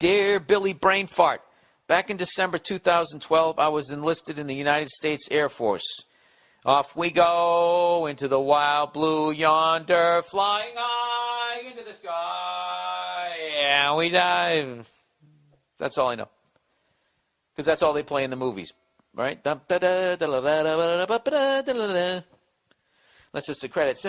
Dear Billy Brainfart, back in December 2012, I was enlisted in the United States Air Force. Off we go into the wild blue yonder, flying high into the sky. Yeah, we dive. That's all I know. Because that's all they play in the movies, right? That's just the credits.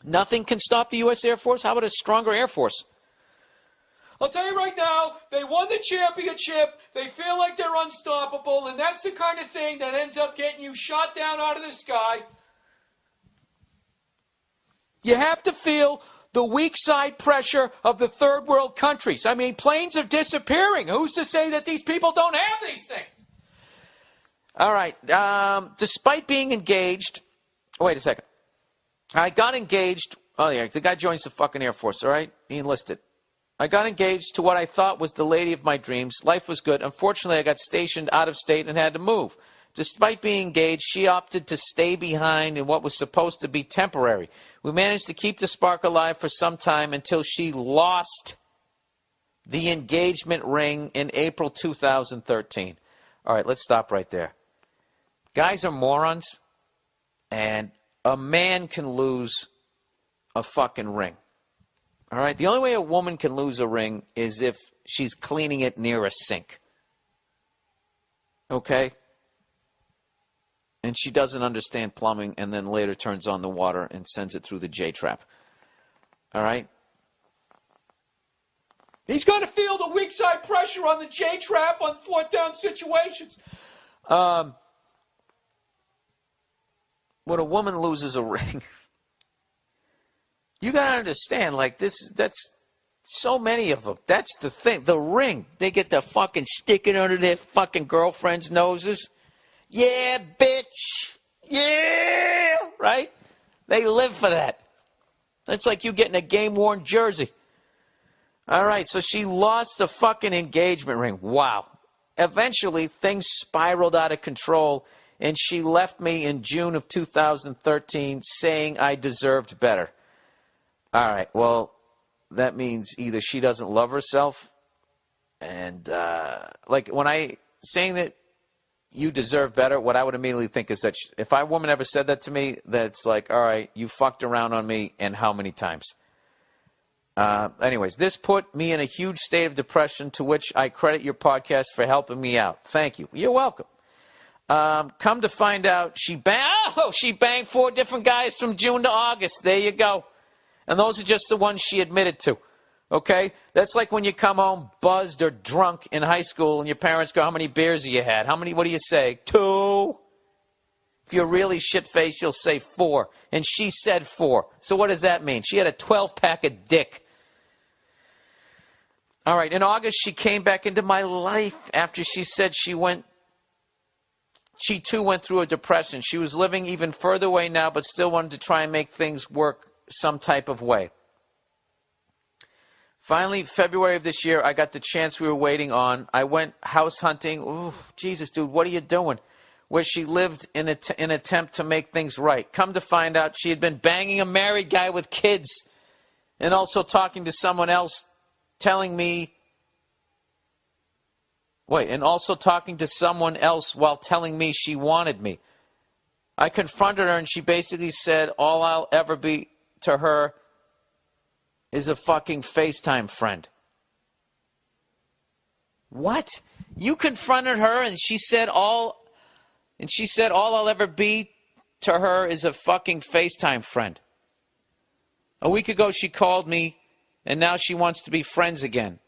Nothing can stop the U.S. Air Force. How about a stronger Air Force? I'll tell you right now, they won the championship, they feel like they're unstoppable, and that's the kind of thing that ends up getting you shot down out of the sky. You have to feel the weak side pressure of the third world countries. I mean, planes are disappearing. Who's to say that these people don't have these things? All right. Despite being engaged, wait a second. I got engaged. Oh, yeah, the guy joins the fucking Air Force, all right? He enlisted. I got engaged to what I thought was the lady of my dreams. Life was good. Unfortunately, I got stationed out of state and had to move. Despite being engaged, she opted to stay behind in what was supposed to be temporary. We managed to keep the spark alive for some time until she lost the engagement ring in April 2013. All right, let's stop right there. Guys are morons, and a man can lose a fucking ring. All right, the only way a woman can lose a ring is if she's cleaning it near a sink. Okay? And she doesn't understand plumbing and then later turns on the water and sends it through the J-trap. All right? He's going to feel the weak side pressure on the J-trap on fourth down situations. When a woman loses a ring, you got to understand, like, that's so many of them. That's the thing. The ring. They get to fucking stick it under their fucking girlfriends' noses. Yeah, bitch. Yeah. Right? They live for that. It's like you getting a game-worn jersey. All right, so she lost the fucking engagement ring. Wow. Eventually, things spiraled out of control, and she left me in June of 2013 saying I deserved better. All right, well, that means either she doesn't love herself, and, like, when saying that you deserve better, what I would immediately think is that if a woman ever said that to me, that's like, all right, you fucked around on me, and how many times? Anyways, this put me in a huge state of depression, to which I credit your podcast for helping me out. Thank you. You're welcome. Come to find out, she banged 4 different guys from June to August. There you go. And those are just the ones she admitted to, okay? That's like when you come home buzzed or drunk in high school and your parents go, how many beers have you had? What do you say? 2. If you're really shit-faced, you'll say 4. And she said 4. So what does that mean? She had a 12-pack of dick. All right, in August, she came back into my life after she said she too went through a depression. She was living even further away now, but still wanted to try and make things work some type of way. Finally, February of this year, I got the chance we were waiting on. I went house hunting. Ooh, Jesus, dude, what are you doing? Where she lived in an attempt to make things right. Come to find out, she had been banging a married guy with kids and also talking to someone else, while telling me she wanted me. I confronted her and she basically said, all I'll ever be to her is a fucking FaceTime friend. What? You confronted her and she said all I'll ever be to her is a fucking FaceTime friend. A week ago she called me and now she wants to be friends again.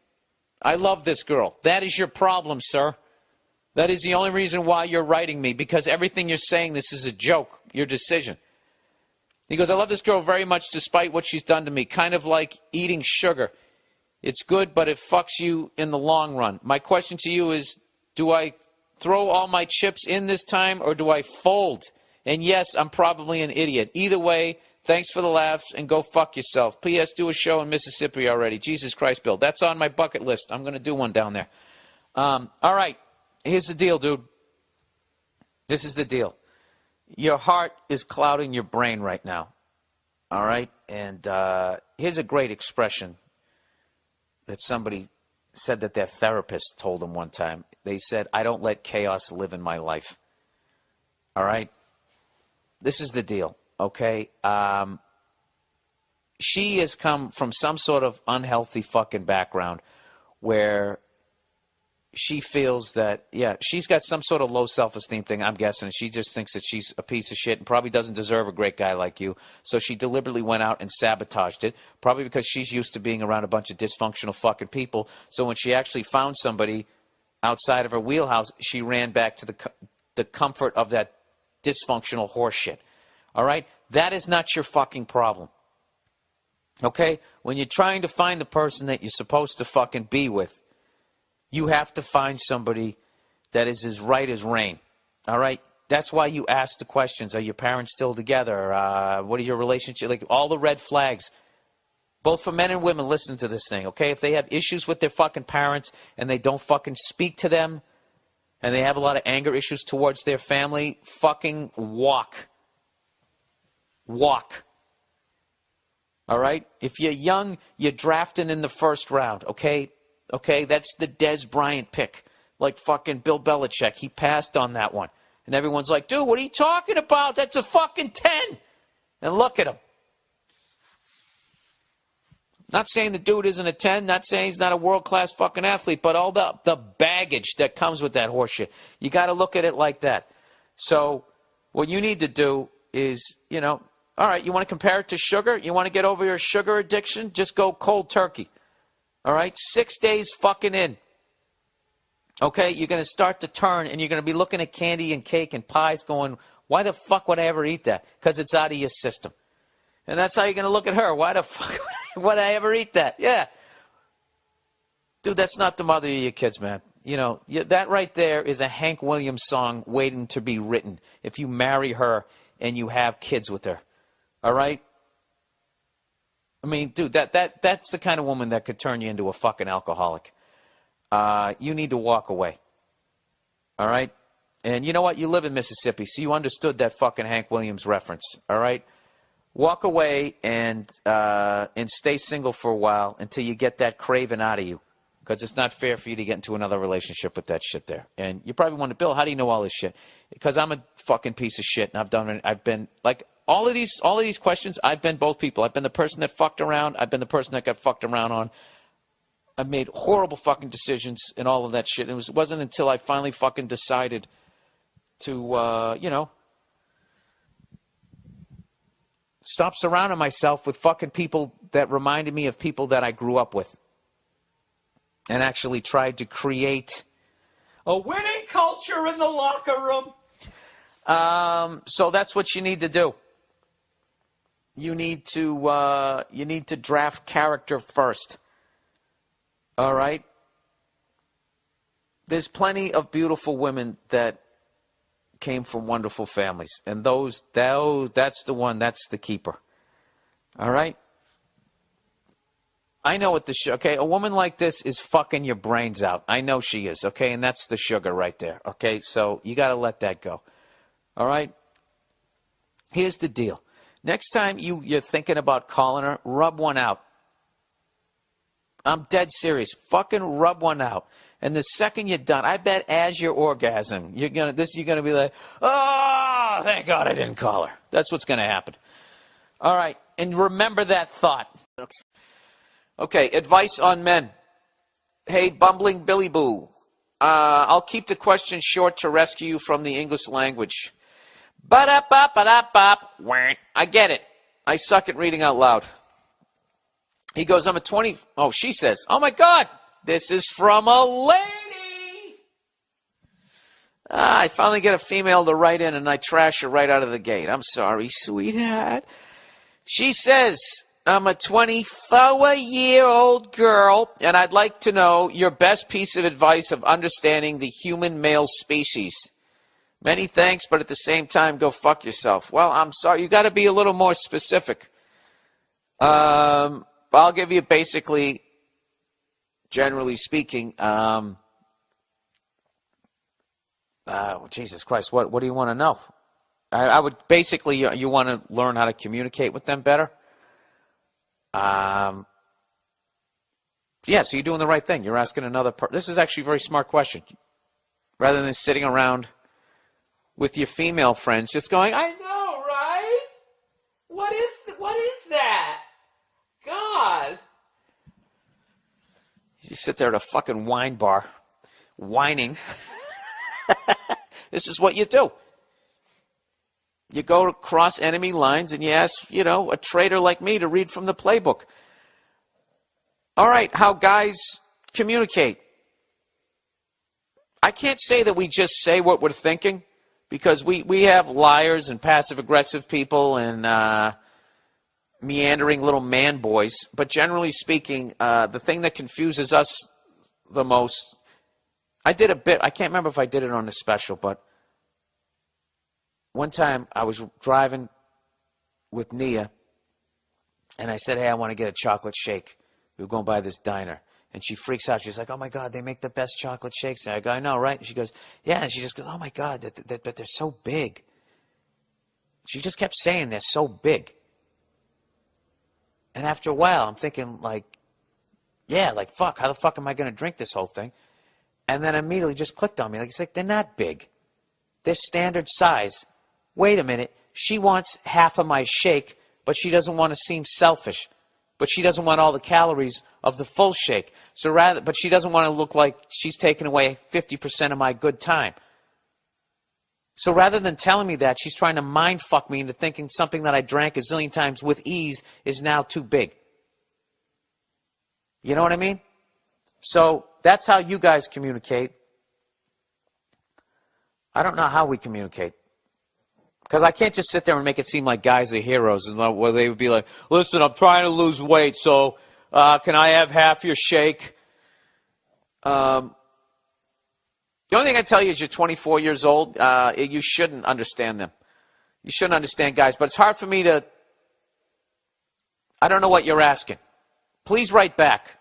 I love this girl. That is your problem, sir. That is the only reason why you're writing me, because everything you're saying, this is a joke, your decision. He goes, I love this girl very much despite what she's done to me. Kind of like eating sugar. It's good, but it fucks you in the long run. My question to you is, do I throw all my chips in this time or do I fold? And yes, I'm probably an idiot. Either way, thanks for the laughs and go fuck yourself. P.S. Do a show in Mississippi already. Jesus Christ, Bill. That's on my bucket list. I'm going to do one down there. All right. Here's the deal, dude. This is the deal. Your heart is clouding your brain right now. All right? And here's a great expression that somebody said that their therapist told them one time. They said, I don't let chaos live in my life. All right? This is the deal, okay? She has come from some sort of unhealthy fucking background where she feels that, yeah, she's got some sort of low self-esteem thing, I'm guessing. She just thinks that she's a piece of shit and probably doesn't deserve a great guy like you. So she deliberately went out and sabotaged it, probably because she's used to being around a bunch of dysfunctional fucking people. So when she actually found somebody outside of her wheelhouse, she ran back to the comfort of that dysfunctional horse shit. All right? That is not your fucking problem. Okay? When you're trying to find the person that you're supposed to fucking be with, you have to find somebody that is as right as rain. All right? That's why you ask the questions. Are your parents still together? What is your relationship? Like, all the red flags. Both for men and women, listen to this thing, okay? If they have issues with their fucking parents and they don't fucking speak to them and they have a lot of anger issues towards their family, fucking walk. Walk. All right? If you're young, you're drafting in the first round, okay? Okay, that's the Des Bryant pick. Like fucking Bill Belichick. He passed on that one. And everyone's like, dude, what are you talking about? That's a fucking 10. And look at him. Not saying the dude isn't a 10. Not saying he's not a world-class fucking athlete. But all the baggage that comes with that horseshit. You got to look at it like that. So what you need to do is, you know, all right, you want to compare it to sugar? You want to get over your sugar addiction? Just go cold turkey. All right, 6 days fucking in. Okay, you're going to start to turn and you're going to be looking at candy and cake and pies going, why the fuck would I ever eat that? Because it's out of your system. And that's how you're going to look at her. Why the fuck would I ever eat that? Yeah. Dude, that's not the mother of your kids, man. You know, that right there is a Hank Williams song waiting to be written if you marry her and you have kids with her. All right? I mean, dude, that's the kind of woman that could turn you into a fucking alcoholic. You need to walk away. All right? And you know what? You live in Mississippi, so you understood that fucking Hank Williams reference. All right? Walk away and stay single for a while until you get that craving out of you. Because it's not fair for you to get into another relationship with that shit there. And you probably wonder, Bill, how do you know all this shit? Because I'm a fucking piece of shit, and I've been, like, all of these questions, I've been both people. I've been the person that fucked around. I've been the person that got fucked around on. I've made horrible fucking decisions and all of that shit. And it wasn't until I finally fucking decided to, you know, stop surrounding myself with fucking people that reminded me of people that I grew up with. And actually tried to create a winning culture in the locker room. So that's what you need to do. You need to draft character first. All right? There's plenty of beautiful women that came from wonderful families. And that's the one, that's the keeper. All right? I know what okay? A woman like this is fucking your brains out. I know she is, okay? And that's the sugar right there, okay? So you got to let that go. All right? Here's the deal. Next time you're thinking about calling her, rub one out. I'm dead serious. Fucking rub one out. And the second you're done, I bet as your orgasm, you're gonna be like, oh, thank God I didn't call her. That's what's gonna happen. All right, and remember that thought. Okay, advice on men. Hey, bumbling Billy Boo. I'll keep the question short to rescue you from the English language. Ba-da-bop. I get it. I suck at reading out loud. He goes, she says, oh my God, this is from a lady. I finally get a female to write in and I trash her right out of the gate. I'm sorry, sweetheart. She says, I'm a 24-year-old girl, and I'd like to know your best piece of advice of understanding the human male species. Many thanks, but at the same time, go fuck yourself. Well, I'm sorry. You got to be a little more specific. I'll give you basically, generally speaking, Jesus Christ, what do you want to know? I would basically, you want to learn how to communicate with them better. Yeah, so you're doing the right thing. You're asking another person. This is actually a very smart question. Rather than sitting around with your female friends just going, I know, right? What is that? God. You sit there at a fucking wine bar, whining. This is what you do. You go across enemy lines and you ask, a traitor like me to read from the playbook. All right, how guys communicate. I can't say that we just say what we're thinking, because we have liars and passive-aggressive people and meandering little man boys. But generally speaking, the thing that confuses us the most, I did a bit, I can't remember if I did it on the special, but one time I was driving with Nia, and I said, hey, I want to get a chocolate shake. We were going by this diner. And she freaks out. She's like, oh, my God, they make the best chocolate shakes. And I go, I know, right? And she goes, yeah. And she just goes, oh, my God, that they're so big. She just kept saying they're so big. And after a while, I'm thinking, fuck, how the fuck am I going to drink this whole thing? And then immediately just clicked on me. It's like, they're not big. They're standard size. Wait a minute. She wants half of my shake, but she doesn't want to seem selfish. But she doesn't want all the calories of the full shake. But she doesn't want to look like she's taking away 50% of my good time. So rather than telling me that, she's trying to mind fuck me into thinking something that I drank a zillion times with ease is now too big. You know what I mean? So that's how you guys communicate. I don't know how we communicate. Because I can't just sit there and make it seem like guys are heroes, and where they would be like, listen, I'm trying to lose weight, so can I have half your shake? The only thing I tell you is you're 24 years old. You shouldn't understand them. You shouldn't understand guys. But it's hard for me to... I don't know what you're asking. Please write back.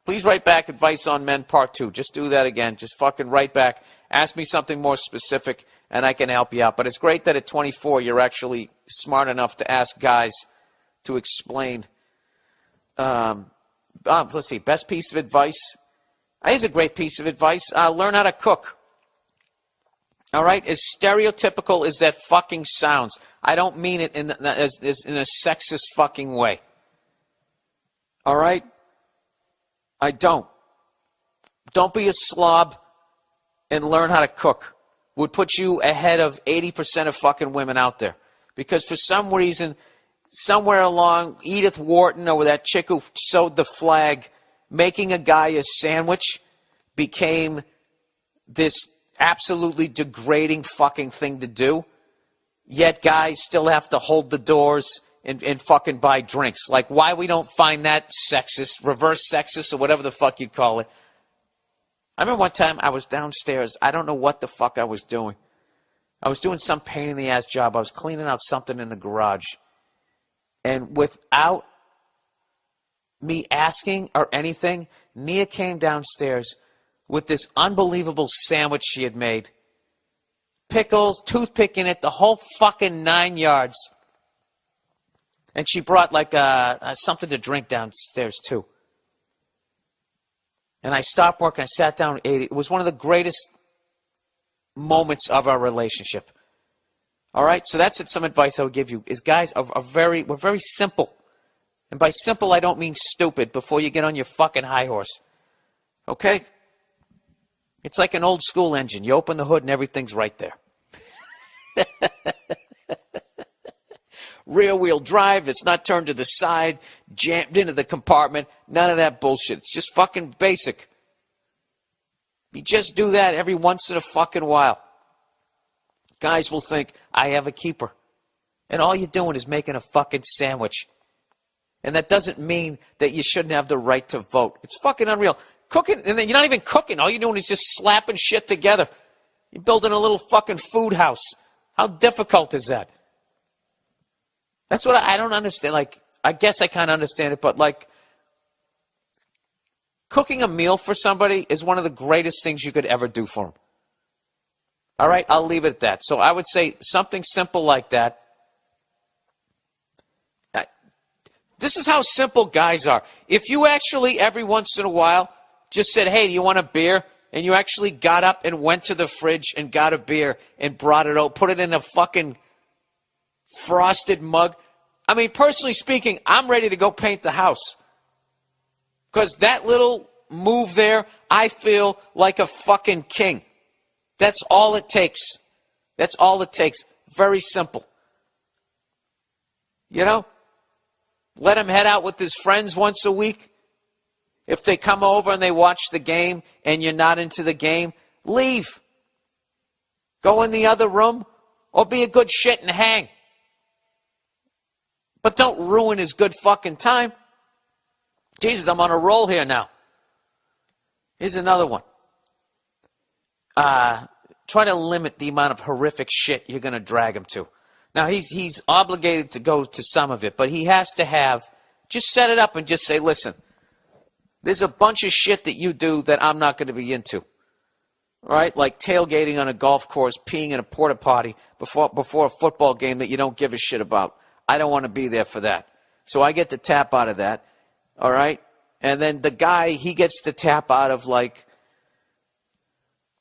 Please write back Advice on Men Part 2. Just do that again. Just fucking write back. Ask me something more specific, and I can help you out. But it's great that at 24 you're actually smart enough to ask guys to explain. Let's see. Best piece of advice. Here's a great piece of advice. Learn how to cook. All right? As stereotypical as that fucking sounds, I don't mean it in a sexist fucking way. All right? I don't. Don't be a slob and learn how to cook. Would put you ahead of 80% of fucking women out there. Because for some reason, somewhere along, Edith Wharton or that chick who sewed the flag, making a guy a sandwich became this absolutely degrading fucking thing to do. Yet guys still have to hold the doors and fucking buy drinks. Like, why we don't find that sexist, reverse sexist, or whatever the fuck you'd call it. I remember one time I was downstairs. I don't know what the fuck I was doing. I was doing some pain-in-the-ass job. I was cleaning out something in the garage. And without me asking or anything, Nia came downstairs with this unbelievable sandwich she had made. Pickles, toothpick in it, the whole fucking 9 yards. And she brought something to drink downstairs too. And I stopped work and I sat down and ate it. It was one of the greatest moments of our relationship. All right? So that's some advice I would give you. Is guys we're very simple. And by simple, I don't mean stupid before you get on your fucking high horse. Okay? It's like an old school engine. You open the hood and everything's right there. Rear-wheel drive, it's not turned to the side, jammed into the compartment, none of that bullshit. It's just fucking basic. You just do that every once in a fucking while. Guys will think, I have a keeper. And all you're doing is making a fucking sandwich. And that doesn't mean that you shouldn't have the right to vote. It's fucking unreal. Cooking, and then you're not even cooking. All you're doing is just slapping shit together. You're building a little fucking food house. How difficult is that? That's what I don't understand. I guess I kind of understand it, but cooking a meal for somebody is one of the greatest things you could ever do for them. All right, I'll leave it at that. So I would say something simple like that. This is how simple guys are. If you actually, every once in a while, just said, hey, do you want a beer? And you actually got up and went to the fridge and got a beer and brought it out, put it in a fucking frosted mug. I mean, personally speaking, I'm ready to go paint the house. Because that little move there, I feel like a fucking king. That's all it takes. That's all it takes. Very simple. You know? Let him head out with his friends once a week. If they come over and they watch the game and you're not into the game, leave. Go in the other room or be a good shit and hang. But don't ruin his good fucking time. Jesus, I'm on a roll here now. Here's another one. Try to limit the amount of horrific shit you're going to drag him to. Now, he's obligated to go to some of it, but he has to have, just set it up and just say, listen, there's a bunch of shit that you do that I'm not going to be into. All right? Like tailgating on a golf course, peeing in a porta potty before a football game that you don't give a shit about. I don't want to be there for that. So I get to tap out of that. All right? And then the guy, he gets to tap out of like,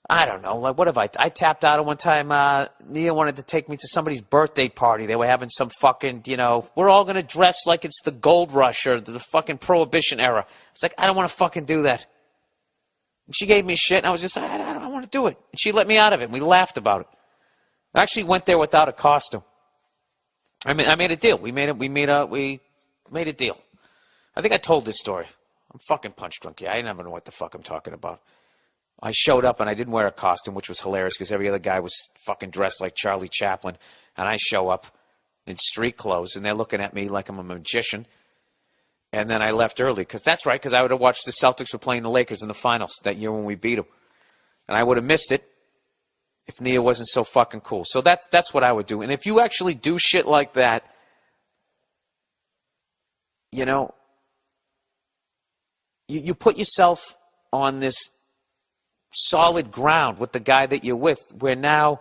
I don't know, like what have I tapped out of one time, Nia wanted to take me to somebody's birthday party. They were having some fucking, we're all going to dress like it's the gold rush or the fucking prohibition era. It's like, I don't want to fucking do that. And she gave me shit, and I was just like, I don't want to do it. And she let me out of it, and we laughed about it. I actually went there without a costume. I made a deal. We made a deal. I think I told this story. I'm fucking punch drunk. Yeah, I never know what the fuck I'm talking about. I showed up and I didn't wear a costume, which was hilarious because every other guy was fucking dressed like Charlie Chaplin. And I show up in street clothes and they're looking at me like I'm a magician. And then I left early because that's right, because I would have watched the Celtics were playing the Lakers in the finals that year when we beat them. And I would have missed it if Nia wasn't so fucking cool. So that's what I would do. And if you actually do shit like that, you put yourself on this solid ground with the guy that you're with, where now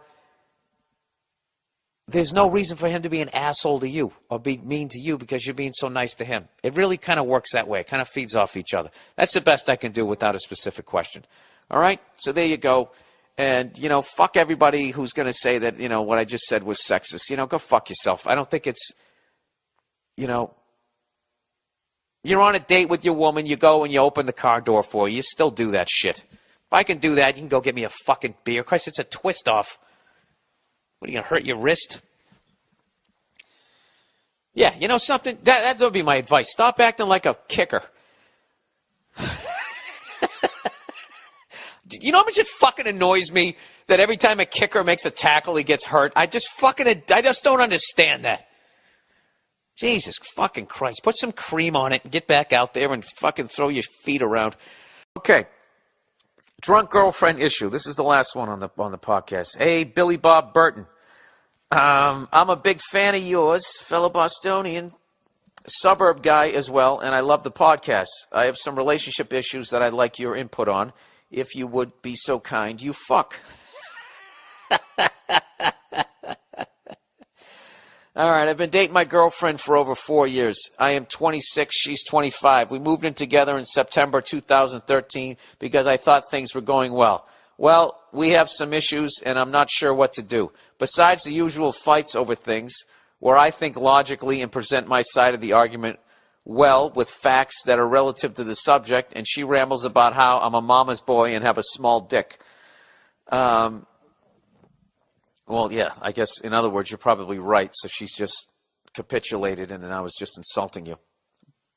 there's no reason for him to be an asshole to you or be mean to you because you're being so nice to him. It really kind of works that way. It kind of feeds off each other. That's the best I can do without a specific question. All right? So there you go. And, fuck everybody who's going to say that, what I just said was sexist. Go fuck yourself. I don't think it's, you're on a date with your woman, you go and you open the car door for her. You still do that shit. If I can do that, you can go get me a fucking beer. Christ, it's a twist off. What, are you going to hurt your wrist? Yeah, something? That would be my advice. Stop acting like a kicker. How much it fucking annoys me that every time a kicker makes a tackle, he gets hurt? I just don't understand that. Jesus fucking Christ. Put some cream on it and get back out there and fucking throw your feet around. Okay. Drunk girlfriend issue. This is the last one on the podcast. Hey, Billy Bob Burton. I'm a big fan of yours, fellow Bostonian, suburb guy as well, and I love the podcast. I have some relationship issues that I'd like your input on, if you would be so kind. You fuck. All right, I've been dating my girlfriend for over 4 years. I am 26, she's 25. We moved in together in September 2013 because I thought things were going well. Well, we have some issues, and I'm not sure what to do. Besides the usual fights over things, where I think logically and present my side of the argument well with facts that are relative to the subject, and she rambles about how I'm a mama's boy and have a small dick. Well, yeah, I guess, in other words, you're probably right. So she's just capitulated, and then I was just insulting you.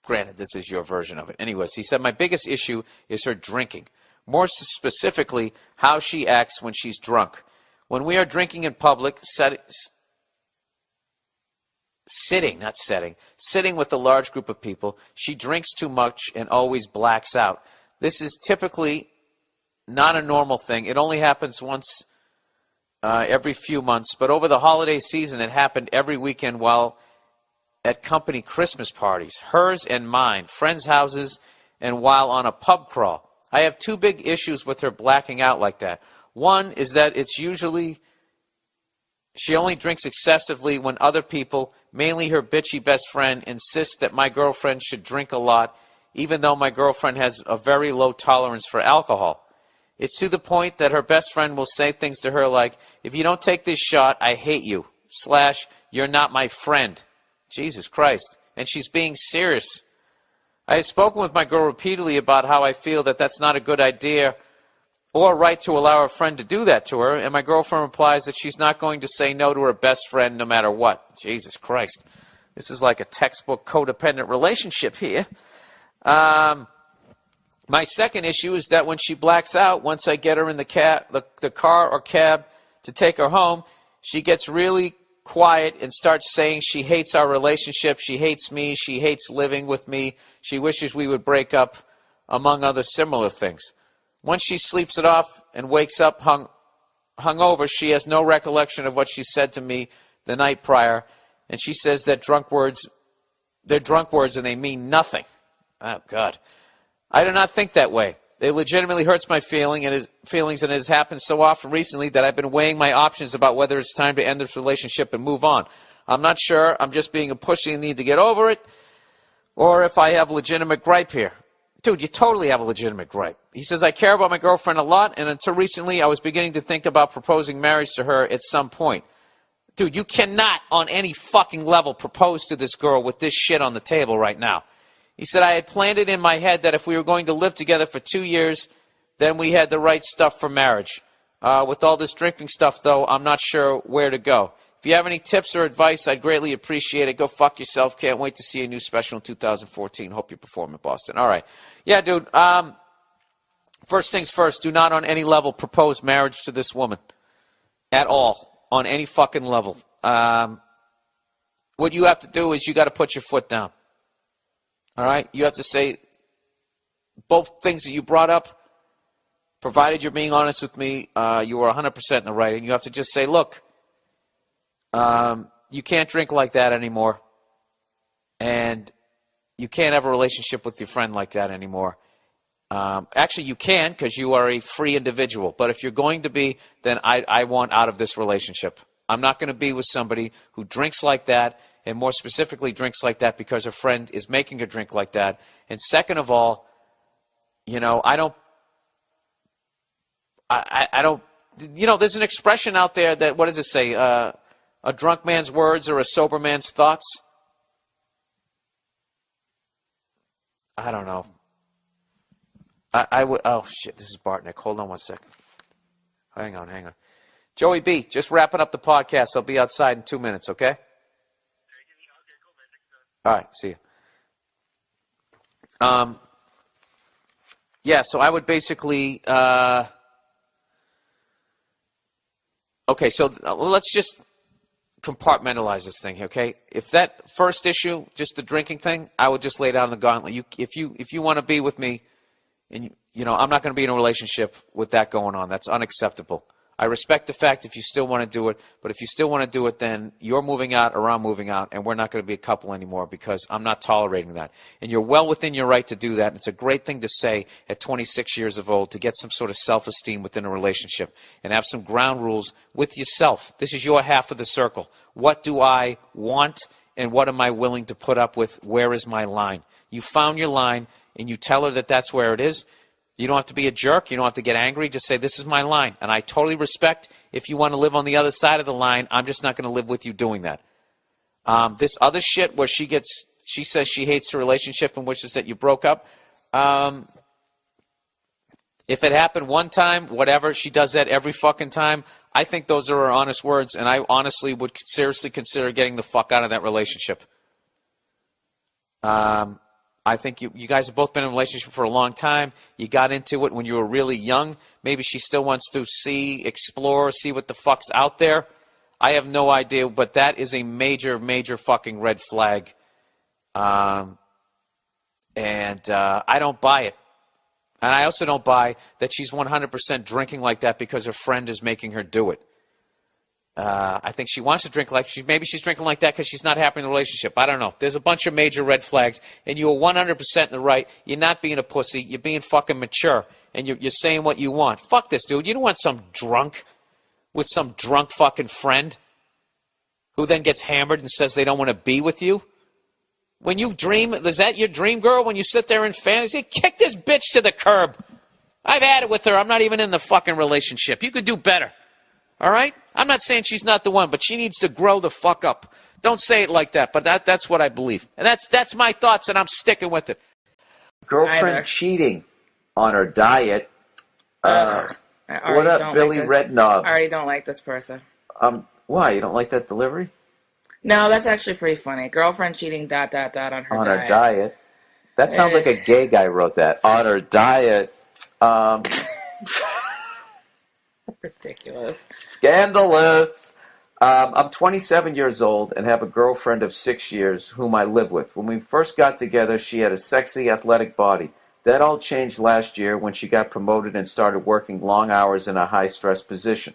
Granted, this is your version of it. Anyways, he said, my biggest issue is her drinking. More specifically, how she acts when she's drunk. When we are drinking in public, sitting with a large group of people, she drinks too much and always blacks out. This is typically not a normal thing. It only happens once every few months, but over the holiday season, it happened every weekend while at company Christmas parties, hers and mine, friends' houses, and while on a pub crawl. I have two big issues with her blacking out like that. One is that she only drinks excessively when other people, mainly her bitchy best friend, insist that my girlfriend should drink a lot, even though my girlfriend has a very low tolerance for alcohol. It's to the point that her best friend will say things to her like, if you don't take this shot, I hate you, / you're not my friend. Jesus Christ. And she's being serious. I have spoken with my girl repeatedly about how I feel that that's not a good idea or right to allow a friend to do that to her, and my girlfriend replies that she's not going to say no to her best friend no matter what. Jesus Christ. This is like a textbook codependent relationship here. My second issue is that when she blacks out, once I get her in the car or cab to take her home, she gets really quiet and starts saying she hates our relationship, she hates me, she hates living with me, she wishes we would break up, among other similar things. Once she sleeps it off and wakes up hungover, she has no recollection of what she said to me the night prior, and she says that they're drunk words and they mean nothing. Oh, God. I do not think that way. It legitimately hurts my feelings, and it has happened so often recently that I've been weighing my options about whether it's time to end this relationship and move on. I'm not sure. I'm just being a pussy and need to get over it, or if I have a legitimate gripe here. Dude, you totally have a legitimate gripe. He says, I care about my girlfriend a lot, and until recently I was beginning to think about proposing marriage to her at some point. Dude, you cannot on any fucking level propose to this girl with this shit on the table right now. He said, I had planned it in my head that if we were going to live together for 2 years, then we had the right stuff for marriage. With all this drinking stuff, though, I'm not sure where to go. If you have any tips or advice, I'd greatly appreciate it. Go fuck yourself. Can't wait to see a new special in 2014. Hope you perform in Boston. All right. Yeah, dude. First things first, do not on any level propose marriage to this woman. At all. On any fucking level. What you have to do is you got to put your foot down. All right? You have to say both things that you brought up, provided you're being honest with me, you are 100% in the right. And you have to just say, look, you can't drink like that anymore. And you can't have a relationship with your friend like that anymore. Actually, you can because you are a free individual. But if you're going to be, then I want out of this relationship. I'm not going to be with somebody who drinks like that, and more specifically drinks like that because a friend is making her drink like that. And second of all, you know, I don't, you know, there's an expression out there that, what does it say? A drunk man's words or a sober man's thoughts? I don't know. I would, oh shit, this is Bartnick. Hold on one second. Hang on. Joey B, just wrapping up the podcast. I'll be outside in 2 minutes, okay? All right, see you. Yeah, so I would basically, okay, so let's just compartmentalize this thing, okay? If that first issue, just the drinking thing, I would just lay down the gauntlet. If you want to be with me, and you know, I'm not going to be in a relationship with that going on. That's unacceptable. I respect the fact if you still want to do it, but if you still want to do it, then you're moving out or I'm moving out, and we're not going to be a couple anymore because I'm not tolerating that. And you're well within your right to do that, and it's a great thing to say at 26 years of old, to get some sort of self-esteem within a relationship and have some ground rules with yourself. This is your half of the circle. What do I want, and what am I willing to put up with? Where is my line? You found your line, and you tell her that that's where it is. You don't have to be a jerk. You don't have to get angry. Just say, this is my line. And I totally respect if you want to live on the other side of the line. I'm just not going to live with you doing that. This other shit where she says she hates the relationship and wishes that you broke up. If it happened one time, whatever, she does that every fucking time. I think those are her honest words. And I honestly would seriously consider getting the fuck out of that relationship. I think you guys have both been in a relationship for a long time. You got into it when you were really young. Maybe she still wants to explore, see what the fuck's out there. I have no idea, but that is a major, major fucking red flag. And I don't buy it. And I also don't buy that she's 100% drinking like that because her friend is making her do it. I think she wants to drink like maybe she's drinking like that because she's not happy in the relationship. I don't know. There's a bunch of major red flags, and you are 100% in the right. You're not being a pussy. You're being fucking mature, and you're saying what you want. Fuck this, dude. You don't want some drunk with some drunk fucking friend who then gets hammered and says they don't want to be with you. When you dream, is that your dream girl? When you sit there in fantasy, kick this bitch to the curb. I've had it with her. I'm not even in the fucking relationship. You could do better. All right? I'm not saying she's not the one, but she needs to grow the fuck up. Don't say it like that, but that's what I believe. And that's my thoughts, and I'm sticking with it. Girlfriend cheating on her diet. What up, Billy Redknob? I already don't like this person. Why? You don't like that delivery? No, that's actually pretty funny. Girlfriend cheating, ... on her diet. On her diet? That sounds like a gay guy wrote that. On her diet. Ridiculous. Scandalous. I'm 27 years old and have a girlfriend of 6 years whom I live with. When we first got together, she had a sexy, athletic body. That all changed last year when she got promoted and started working long hours in a high-stress position.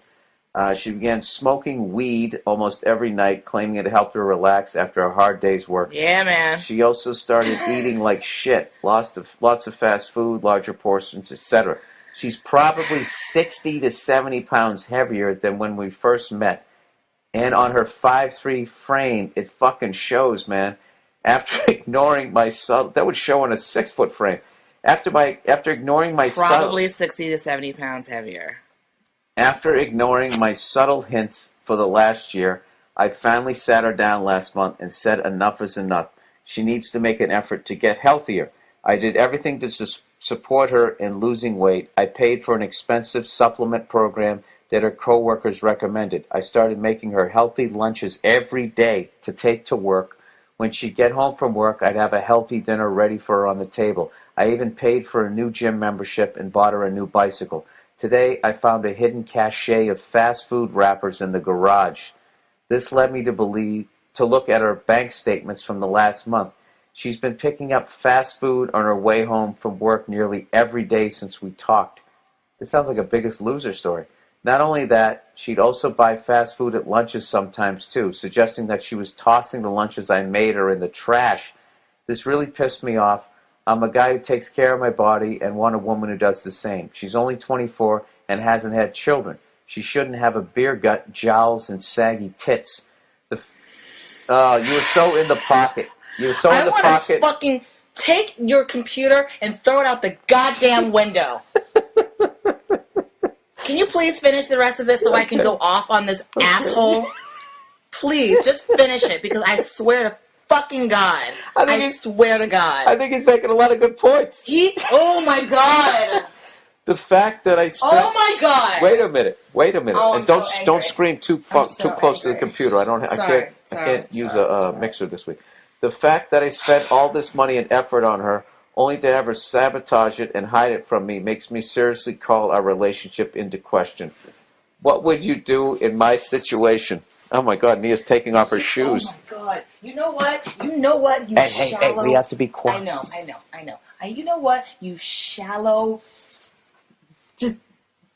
She began smoking weed almost every night, claiming it helped her relax after a hard day's work. Yeah, man. She also started eating like shit. Lots of fast food, larger portions, etc. She's probably 60 to 70 pounds heavier than when we first met. And on her 5'3" frame, it fucking shows, man. After ignoring my subtle... That would show on a 6-foot frame. After ignoring my probably 60 to 70 pounds heavier. After ignoring my subtle hints for the last year, I finally sat her down last month and said enough is enough. She needs to make an effort to get healthier. I did everything to support her in losing weight. I paid for an expensive supplement program that her coworkers recommended. I started making her healthy lunches every day to take to work. When she'd get home from work, I'd have a healthy dinner ready for her on the table. I even paid for a new gym membership and bought her a new bicycle. Today, I found a hidden cache of fast food wrappers in the garage. This led me to look at her bank statements from the last month. She's been picking up fast food on her way home from work nearly every day since we talked. This sounds like a Biggest Loser story. Not only that, she'd also buy fast food at lunches sometimes too, suggesting that she was tossing the lunches I made her in the trash. This really pissed me off. I'm a guy who takes care of my body and want a woman who does the same. She's only 24 and hasn't had children. She shouldn't have a beer gut, jowls, and saggy tits. You were so in the pocket. You were so in the pocket. I want to fucking take your computer and throw it out the goddamn window. Can you please finish the rest of this so I can go off on this asshole? Please, just finish it, because I swear to fucking God. I swear to God. I think he's making a lot of good points. Oh my God. The fact that I spent... Oh my God. Wait a minute. Oh, and don't scream too close to the computer. I can't use a mixer this week. The fact that I spent all this money and effort on her only to have her sabotage it and hide it from me makes me seriously call our relationship into question. What would you do in my situation? Oh my God, Nia's taking off her shoes. Oh my God. You know what? You Hey, we have to be quiet. I know. You know what? You shallow, just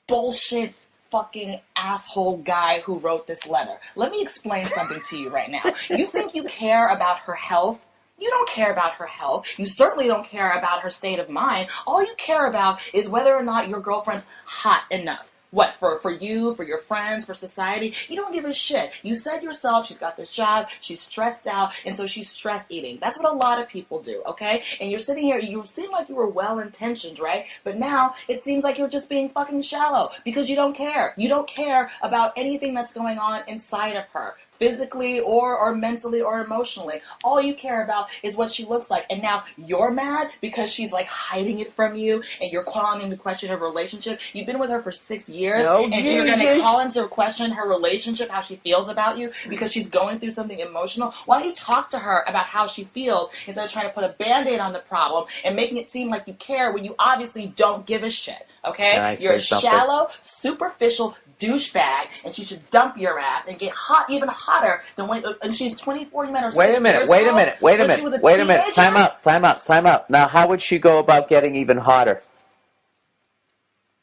bullshit fucking asshole guy who wrote this letter. Let me explain something to you right now. You think you care about her health? You don't care about her health. You certainly don't care about her state of mind. All you care about is whether or not your girlfriend's hot enough. What, for you, for your friends, for society? You don't give a shit. You said yourself, she's got this job, she's stressed out, and so she's stress eating. That's what a lot of people do, okay? And you're sitting here, you seem like you were well-intentioned, right? But now, it seems like you're just being fucking shallow, because you don't care. You don't care about anything that's going on inside of her, physically or mentally or emotionally. All you care about is what she looks like. And now you're mad because she's like hiding it from you and you're calling into question her relationship. You've been with her for 6 years and you're going to call into question her relationship, how she feels about you because she's going through something emotional. Why don't you talk to her about how she feels instead of trying to put a Band-Aid on the problem and making it seem like you care when you obviously don't give a shit, okay? You're a shallow, superficial douchebag, and she should dump your ass and get hot, even hotter than when. And she's 24. You met her. Wait a minute. Time out. Now, how would she go about getting even hotter?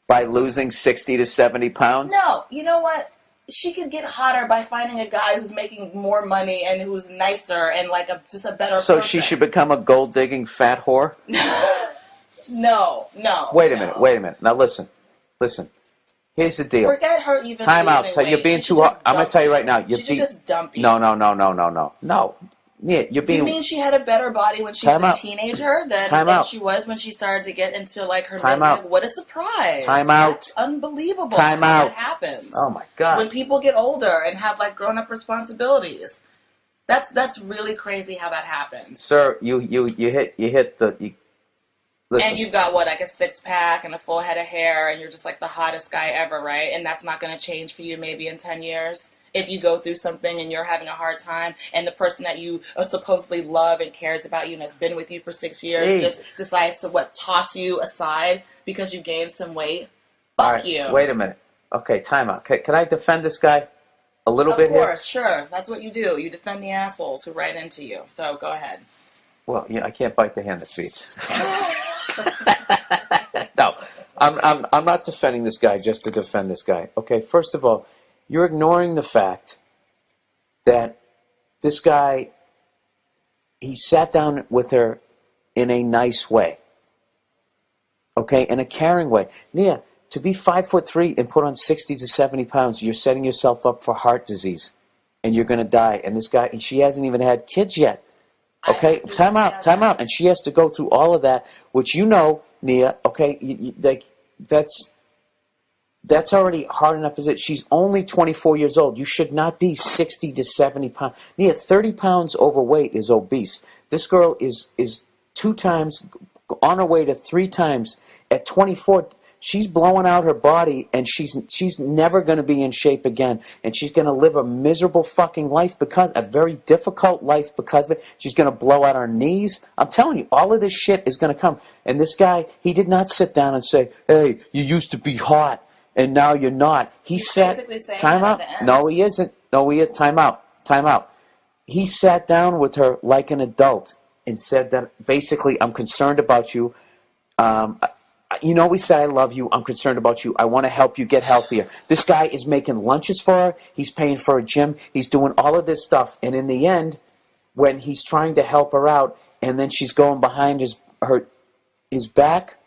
By losing 60 to 70 pounds? No, you know what? she could get hotter by finding a guy who's making more money and who's nicer and like just a better So person. she should become a gold-digging fat whore? No. Wait a minute. Now listen. Here's the deal. Forget her even Time out. losing weight. You're being She should too hard. just I'm going dump to tell you you. right now. She should just dump you. No. Yeah, you're being... You mean she had a better body when she was a teenager than she was when she started to get into like her mid? Like, what a surprise! Time out. That's unbelievable. Time how out. That happens. Oh my God! When people get older and have like grown-up responsibilities, that's really crazy how that happens. Sir, you hit the. Listen. And you've got what, like a six-pack and a full head of hair, and you're just like the hottest guy ever, right? And that's not going to change for you maybe in 10 years. If you go through something and you're having a hard time, and the person that you supposedly love and cares about you and has been with you for 6 years just decides to toss you aside because you gained some weight, fuck you. Wait a minute. Okay, time out. Can I defend this guy a little bit here? Of course, sure. That's what you do. You defend the assholes who write into you. So go ahead. Well, yeah, I can't bite the hand that feeds. No, I'm not defending this guy just to defend this guy. Okay, first of all, you're ignoring the fact that this guy, he sat down with her in a nice way. Okay, in a caring way. Nia, to be 5'3" and put on 60 to 70 pounds, you're setting yourself up for heart disease, and you're going to die. And this guy, she hasn't even had kids yet. Okay, time out. And she has to go through all of that, which you know, Nia. Okay, that's already hard enough as it. She's only 24 years old. You should not be 60 to 70 pounds. Nia, 30 pounds overweight is obese. This girl is 2 times on her way to 3 times at 24. She's blowing out her body, and she's never going to be in shape again. And she's going to live a miserable fucking life, a very difficult life because of it. She's going to blow out her knees. I'm telling you, all of this shit is going to come. And this guy, he did not sit down and say, hey, you used to be hot, and now you're not. He's said, time out. No, he isn't. Time out. He sat down with her like an adult and said that basically, I'm concerned about you. You know, we said I love you. I'm concerned about you. I want to help you get healthier. This guy is making lunches for her. He's paying for a gym. He's doing all of this stuff. And in the end, when he's trying to help her out, and then she's going behind his back,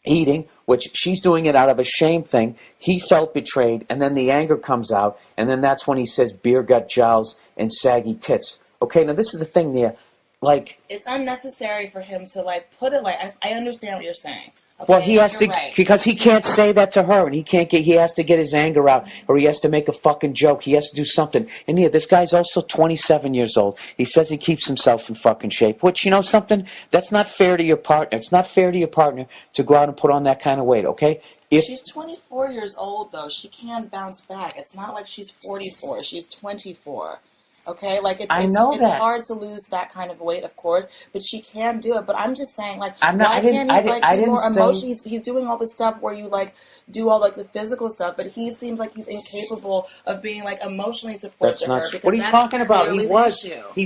eating, which she's doing it out of a shame thing, he felt betrayed, and then the anger comes out, and then that's when he says beer gut jowls and saggy tits. Okay, now this is the thing there. Like, it's unnecessary for him to put it I understand what you're saying. Okay? Well, he has to, right. because he can't say that to her, and he has to get his anger out, or he has to make a fucking joke. He has to do something. And yeah, this guy's also 27 years old. He says he keeps himself in fucking shape, which, you know something? That's not fair to your partner. It's not fair to your partner to go out and put on that kind of weight, okay? She's 24 years old, though. She can bounce back. It's not like she's 44. She's 24. Okay, it's hard to lose that kind of weight, of course, but she can do it. But I'm just saying, why can't he be more emotional? He's doing all this stuff where you do all the physical stuff, but he seems like he's incapable of being emotionally supportive to her. What are you talking about? He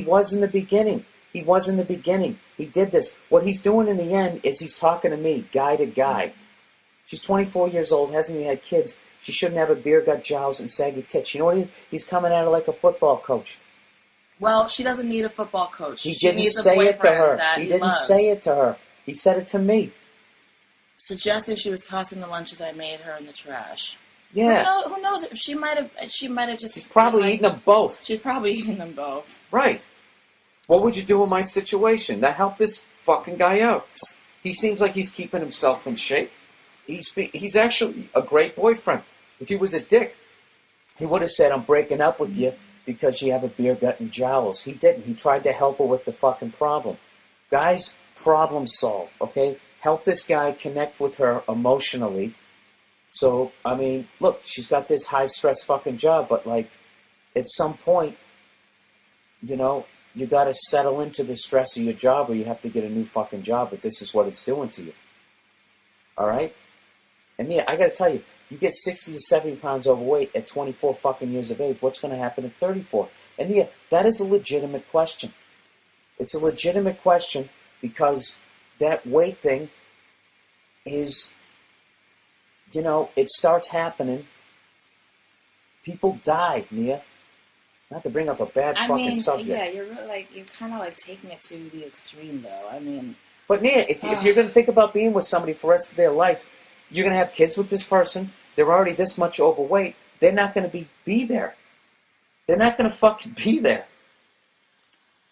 was in the beginning. He was in the beginning. He did this. What he's doing in the end is he's talking to me, guy to guy. She's 24 years old, hasn't even had kids. She shouldn't have a beer gut jowls and saggy tits. You know what he's coming at her like a football coach. Well, she doesn't need a football coach. He didn't say it to her. He didn't say it to her. He said it to me. Suggesting she was tossing the lunches I made her in the trash. Yeah. Who knows? She might have just. She's probably eating them both. She's probably eating them both. Right. What would you do in my situation? That helped this fucking guy out. He seems like he's keeping himself in shape. He's actually a great boyfriend. If he was a dick, he would have said, I'm breaking up with you because you have a beer gut and jowls. He didn't. He tried to help her with the fucking problem. Guys, problem solve, okay? Help this guy connect with her emotionally. So, I mean, look, she's got this high-stress fucking job, but, at some point, you got to settle into the stress of your job or you have to get a new fucking job, but this is what it's doing to you. All right? And yeah, I got to tell you, you get 60 to 70 pounds overweight at 24 fucking years of age, what's going to happen at 34? And yeah, that is a legitimate question. It's a legitimate question because that weight thing is, it starts happening People die, Nia. Not to bring up a bad fucking subject. Yeah, you're really you're kind of taking it to the extreme, though. I mean, but Nia, if you're going to think about being with somebody for the rest of their life, you're going to have kids with this person. They're already this much overweight. They're not going to be there. They're not going to fucking be there.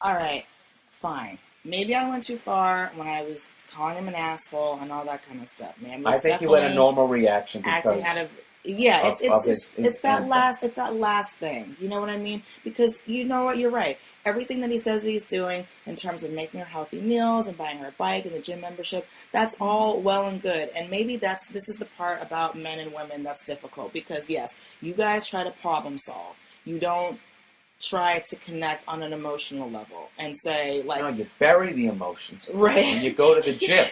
All right, fine. Maybe I went too far when I was calling him an asshole and all that kind of stuff. I think you had a normal reaction because acting out of it's that last thing. You know what I mean? Because you know what, you're right. Everything that he says that he's doing in terms of making her healthy meals and buying her a bike and the gym membership, that's all well and good. And maybe this is the part about men and women that's difficult because yes, you guys try to problem solve. You don't try to connect on an emotional level and say no, you bury the emotions, right? And you go to the gym.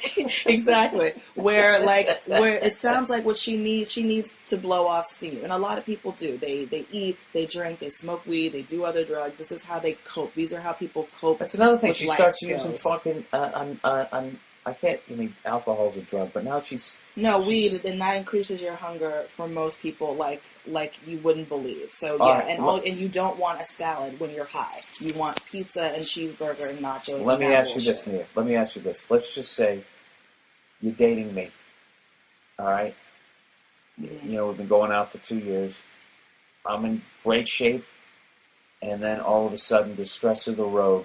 Exactly. Where it sounds like what she needs to blow off steam, and a lot of people do. They eat, they drink, they smoke weed, they do other drugs. This is how they cope. These are how people cope. That's another thing. She starts skills. using fucking I can't. I mean, alcohol's a drug, but now she's weed, and that increases your hunger for most people, like you wouldn't believe. So and you don't want a salad when you're high. You want pizza and cheeseburger and nachos. Let me ask you this, Nia. Let me ask you this. Let's just say you're dating me. All right. Mm-hmm. You know, we've been going out for 2 years. I'm in great shape, and then all of a sudden, the stress of the road.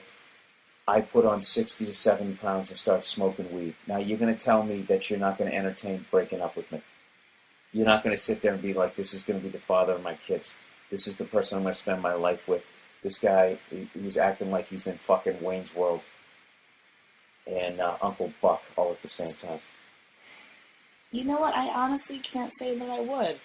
I put on 60 to 70 pounds and start smoking weed. Now, you're going to tell me that you're not going to entertain breaking up with me. You're not going to sit there and be like, this is going to be the father of my kids. This is the person I'm going to spend my life with. This guy who's acting like he's in fucking Wayne's World and Uncle Buck all at the same time. You know what? I honestly can't say that I would.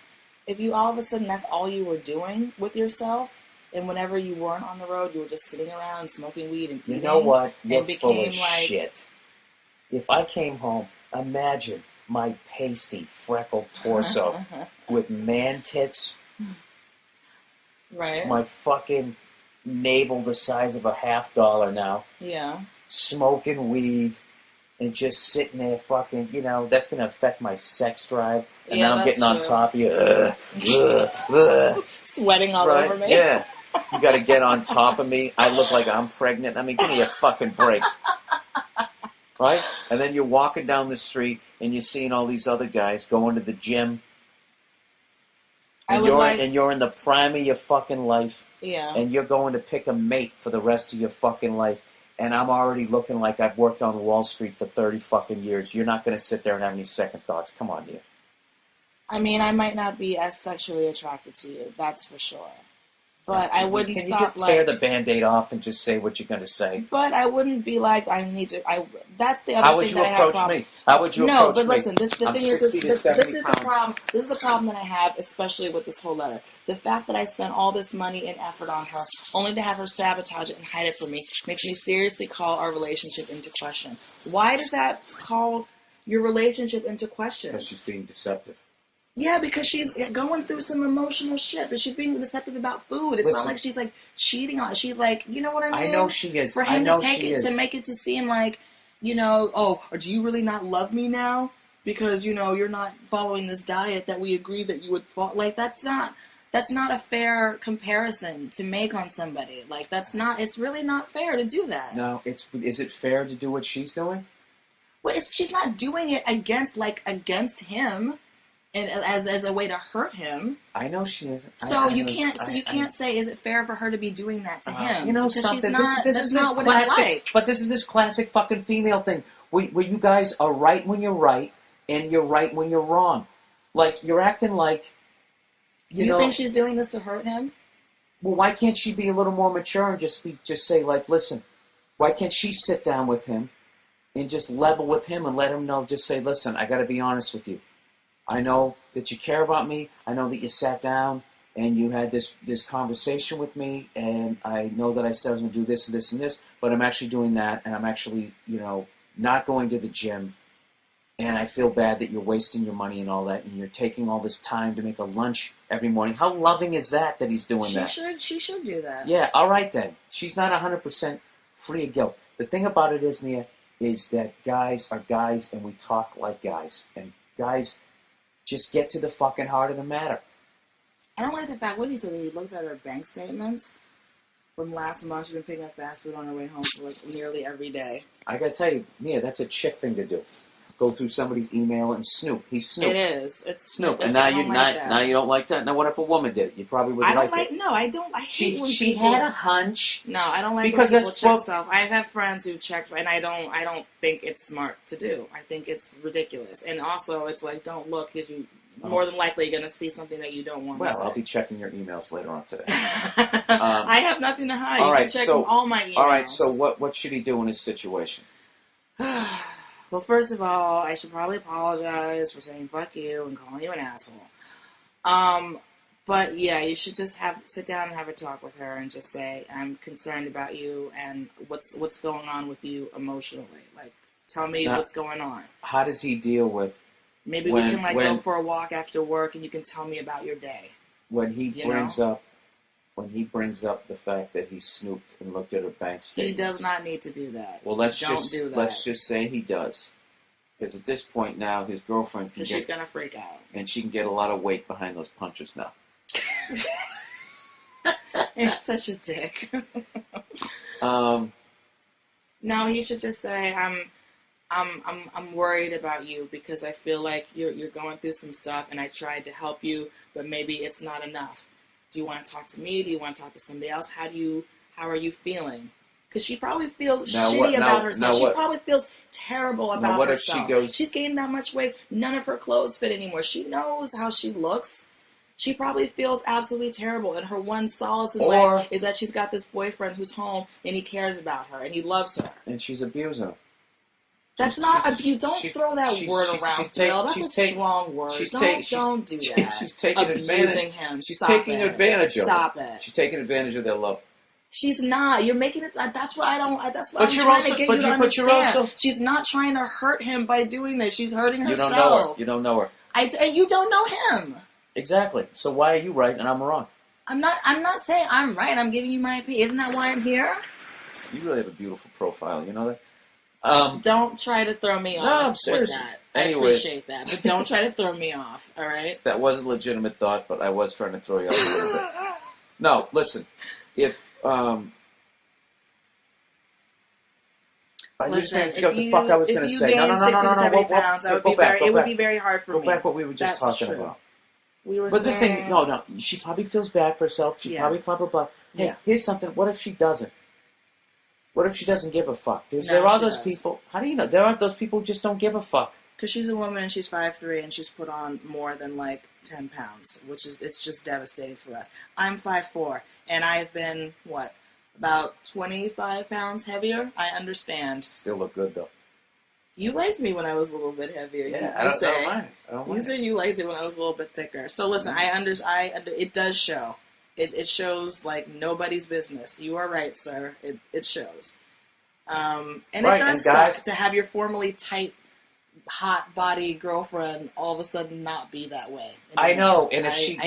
If you all of a sudden that's all you were doing with yourself, and whenever you weren't on the road, you were just sitting around smoking weed and eating. You know what? You're full of shit. If I came home, imagine my pasty, freckled torso with man tits. Right. My fucking navel the size of a $50 now. Yeah. Smoking weed and just sitting there fucking, that's going to affect my sex drive. And now I'm getting on top of you. Sweating all over me. Yeah. You got to get on top of me. I look like I'm pregnant. I mean, give me a fucking break. Right? And then you're walking down the street and you're seeing all these other guys going to the gym. And you're in the prime of your fucking life. Yeah. And you're going to pick a mate for the rest of your fucking life. And I'm already looking like I've worked on Wall Street for 30 fucking years. You're not going to sit there and have any second thoughts. Come on, you. I mean, I might not be as sexually attracted to you. That's for sure. But I wouldn't stop. Can you just tear the Band-Aid off and just say what you're going to say? But I wouldn't be like, I need to. That's the other How would thing you that I have approach problem. me? How would you approach me? No, but listen, this is the problem. This is the problem that I have, especially with this whole letter. The fact that I spent all this money and effort on her, only to have her sabotage it and hide it from me, makes me seriously call our relationship into question. Why does that call your relationship into question? Because she's being deceptive. Yeah, because she's going through some emotional shit, but she's being deceptive about food. It's not like she's cheating on it. She's like, you know what I mean? I know she is. For him to make it to seem like, or do you really not love me now? Because, you're not following this diet that we agreed that you would follow. Like, that's not a fair comparison to make on somebody. Like, it's really not fair to do that. No, is it fair to do what she's doing? Well, she's not doing it against him. And as a way to hurt him. I know she isn't. So you can't say, is it fair for her to be doing that to him? You know something? This is not what it's like. But this is this classic fucking female thing. Where you guys are right when you're right, and you're right when you're wrong. Like, you're acting like... You think she's doing this to hurt him? Well, why can't she be a little more mature and just say, like, listen, why can't she sit down with him and just level with him and let him know, just say, listen, I got to be honest with you. I know that you care about me. I know that you sat down and you had this conversation with me, and I know that I said I was going to do this and this and this, but I'm actually doing that, and I'm actually, not going to the gym, and I feel bad that you're wasting your money and all that, and you're taking all this time to make a lunch every morning. How loving is that he's doing that? She should do that. Yeah, all right then. She's not 100% free of guilt. The thing about it is, Nia, is that guys are guys, and we talk like guys, and guys... just get to the fucking heart of the matter. I don't like the fact what he said. He looked at her bank statements from last month. She's been picking up fast food on her way home for like nearly every day. I gotta tell you, Mia, that's a chick thing to do. Go through somebody's email and snoop. He snooped. It is. It's Snoop. It's, And now I you don't like that. now you don't like that. Now what if a woman did it? You probably would I don't like it. No, I don't. I hate when She people. had a hunch. No, I don't like Because when people that's check well- self. I have friends who check, and I don't think it's smart to do. I think it's ridiculous. And also, it's like, don't look, because you more than likely going to see something that you don't want to see. Well, I'll be checking your emails later on today. I have nothing to hide. All right, you can check so all my emails. all right. So what should he do in this situation? Well, first of all, I should probably apologize for saying fuck you and calling you an asshole. But yeah, you should just sit down and have a talk with her and just say, I'm concerned about you and what's going on with you emotionally. Like, tell me what's going on. How does he deal with Maybe we can go for a walk after work and you can tell me about your day. when he brings up the fact that he snooped and looked at her bank statements? He does not need to do that. Well, let's just say he does. Because at this point now, his girlfriend can she's gonna freak out, and she can get a lot of weight behind those punches now. You're such a dick. No, he should just say, I'm worried about you because I feel like you're going through some stuff, and I tried to help you, but maybe it's not enough. Do you want to talk to me? Do you want to talk to somebody else? How are you feeling? Because she probably feels shitty about herself. She probably feels terrible about what herself. If she goes, she's gained that much weight. None of her clothes fit anymore. She knows how she looks. She probably feels absolutely terrible, and her one solace in life is that she's got this boyfriend who's home, and he cares about her, and he loves her. And she's abusing him. That's not abuse. Don't throw that word around, Bill. That's a strong word. Don't do that. She's taking abusing him. She's Stop taking it. advantage of him. Stop it. She's taking advantage of their love. She's not. You're making it. That's what I don't. That's what But I'm you're trying also- to get but you to you- but you're understand. also- She's not trying to hurt him by doing this. She's hurting herself. You don't know her. You don't know her. And you don't know him. Exactly. So why are you right and I'm wrong? I'm not saying I'm right. I'm giving you my opinion. Isn't that why I'm here? You really have a beautiful profile. You know that. Don't try to throw me off. No, I'm serious. With that. Anyways. I appreciate that, but don't try to throw me off. All right. That was a legitimate thought, but I was trying to throw you off a little bit. No, listen. If I just forgot what the fuck I was going to say. No. 70 pounds, it would be very hard for me. Go back what we were just talking about. We were But saying, this thing, no. She probably feels bad for herself. She probably blah blah blah. Hey, here's something. What if she doesn't? What if she doesn't give a fuck? There are those people. How do you know? There aren't those people who just don't give a fuck. Because she's a woman and she's 5'3" and she's put on more than like 10 pounds, it's just devastating for us. I'm 5'4" and I've been, about 25 pounds heavier? I understand. Still look good though. You liked me when I was a little bit heavier. Yeah, I don't mind. You said you liked it when I was a little bit thicker. So listen, it does show. It shows like nobody's business. You are right, sir. It shows. And it does suck to have your formerly tight, hot body girlfriend all of a sudden not be that way. I know, and if she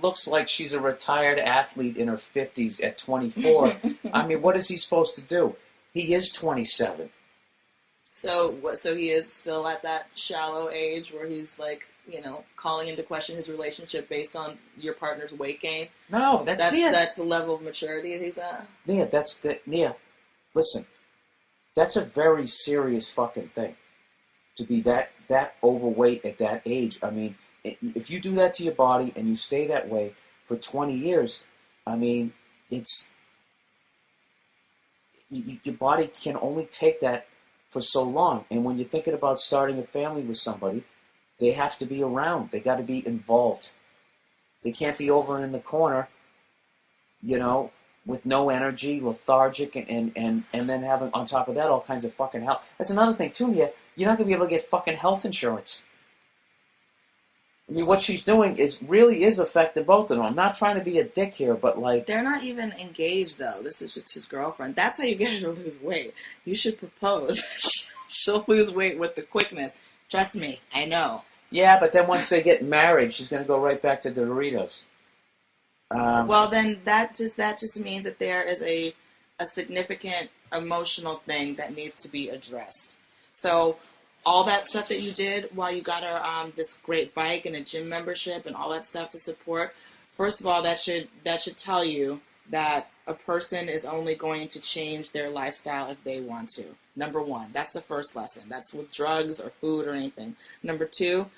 looks like she's a retired athlete in her 50s at 24, I mean, what is he supposed to do? He is 27. So he is still at that shallow age where he's like, calling into question his relationship based on your partner's weight gain. No, that's the level of maturity he's at. Yeah, listen, that's a very serious fucking thing. To be that overweight at that age. I mean, if you do that to your body and you stay that way for 20 years, I mean, your body can only take that for so long. And when you're thinking about starting a family with somebody, they have to be around. They got to be involved. They can't be over in the corner, with no energy, lethargic, and then having, on top of that, all kinds of fucking health. That's another thing, too, you're not going to be able to get fucking health insurance. I mean, what she's doing really is affecting both of them. I'm not trying to be a dick here, but like... They're not even engaged, though. This is just his girlfriend. That's how you get her to lose weight. You should propose. She'll lose weight with the quickness. Trust me, I know. Yeah, but then once they get married, she's going to go right back to the Doritos. Well, then that just means that there is a significant emotional thing that needs to be addressed. So all that stuff that you did while you got her this great bike and a gym membership and all that stuff to support. First of all, that should tell you that a person is only going to change their lifestyle if they want to. Number one, that's the first lesson. That's with drugs or food or anything. Number two,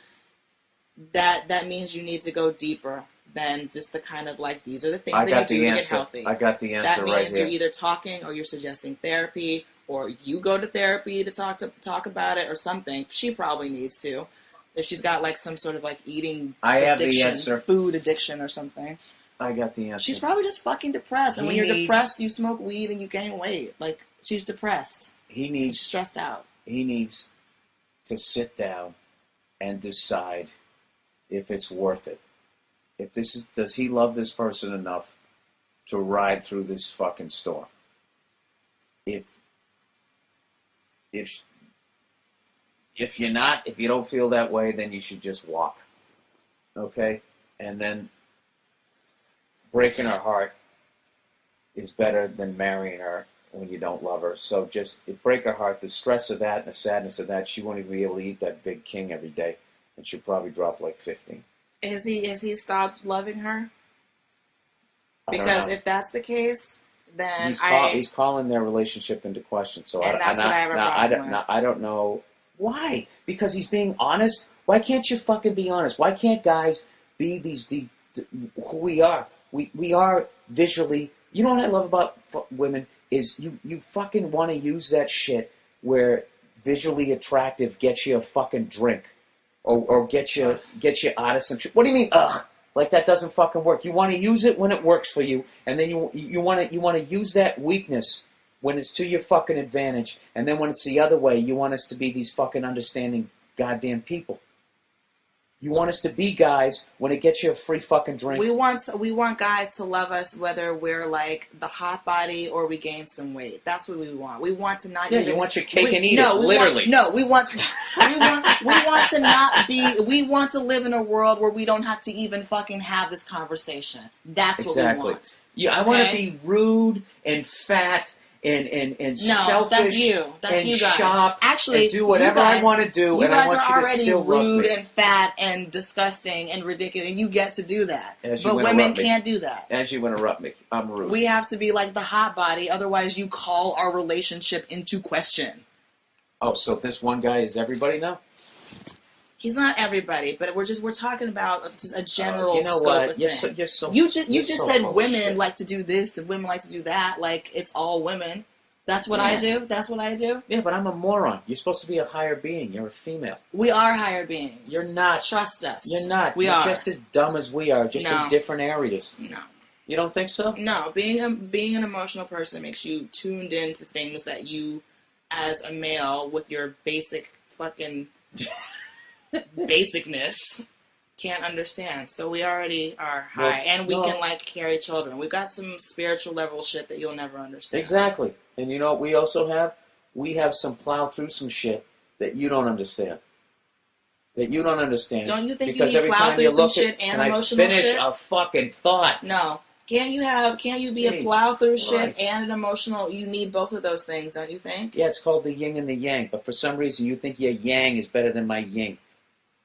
that means you need to go deeper than just the kind of like, these are the things that you do to get healthy. I got the answer right here. That means you're either talking or you're suggesting therapy, or you go to therapy to talk about it or something. She probably needs to. If she's got like some sort of like eating addiction, food addiction or something. I got the answer. She's probably just fucking depressed. And when you're depressed, you smoke weed and you gain weight. Like, she's depressed. She's stressed out. He needs to sit down and decide if it's worth it. Does he love this person enough to ride through this fucking storm? If you're not, if you don't feel that way, then you should just walk. Okay? And then breaking her heart is better than marrying her when you don't love her. So just break her heart. The stress of that and the sadness of that, she won't even be able to eat that big king every day, and she'll probably drop like 15. Has he stopped loving her? Because if that's the case, then he's calling their relationship into question. So that's what I have a problem with. I don't know why. Because he's being honest. Why can't you fucking be honest? Why can't guys be who we are? We are visually. You know what I love about women is you fucking want to use that shit where visually attractive gets you a fucking drink. Or get you out of some shit. What do you mean, ugh? Like that doesn't fucking work. You want to use it when it works for you, and then you want to use that weakness when it's to your fucking advantage, and then when it's the other way, you want us to be these fucking understanding goddamn people. You want us to be guys when it gets you a free fucking drink. We want guys to love us whether we're like the hot body or we gain some weight. That's what we want. We want to not. Yeah, you want your cake and eat it. Literally. We want to not be. We want to live in a world where we don't have to even fucking have this conversation. That's what we want. Yeah, I want to be rude and fat. And selfish that's you. That's and you guys. shop Actually, and do whatever I want to do, and I want you to still love me. You guys are already rude and fat and disgusting and ridiculous, and you get to do that. But women can't do that. As you interrupt me, I'm rude. We have to be like the hot body, otherwise you call our relationship into question. Oh, so this one guy is everybody now? He's not everybody, but we're talking about just a general scope of things. You just said women like to do this and women like to do that. Like it's all women. That's what I do. That's what I do. Yeah, but I'm a moron. You're supposed to be a higher being. You're a female. We are higher beings. You're not. Trust us. You're not. You're just as dumb as we are, just in different areas. No. You don't think so? No. Being an emotional person makes you tuned into things that you, as a male, with your basic fucking basicness, can't understand. So we already are high, and we can like carry children. We've got some spiritual level shit that you'll never understand. Exactly. And you know what we also have? We have some plow through some shit that you don't understand. Don't you think because you need plow through some shit and emotional shit? I finish a fucking thought. No. Can't you be a plow through shit and an emotional? You need both of those things, don't you think? Yeah, it's called the yin and the yang. But for some reason, you think your yang is better than my yin.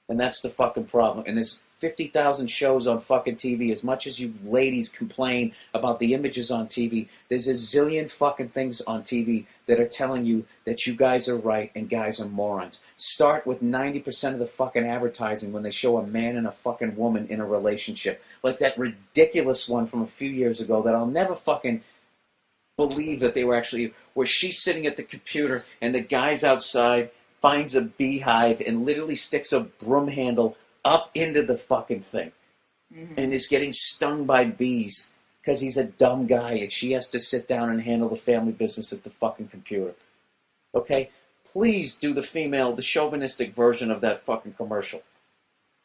And that's the fucking problem. And there's 50,000 shows on fucking TV. As much as you ladies complain about the images on TV, there's a zillion fucking things on TV that are telling you that you guys are right and guys are morons. Start with 90% of the fucking advertising when they show a man and a fucking woman in a relationship. Like that ridiculous one from a few years ago that I'll never fucking believe that they were actually, where she's sitting at the computer and the guy's outside, finds a beehive and literally sticks a broom handle up into the fucking thing and is getting stung by bees because he's a dumb guy and she has to sit down and handle the family business at the fucking computer. Okay? Please do the chauvinistic version of that fucking commercial.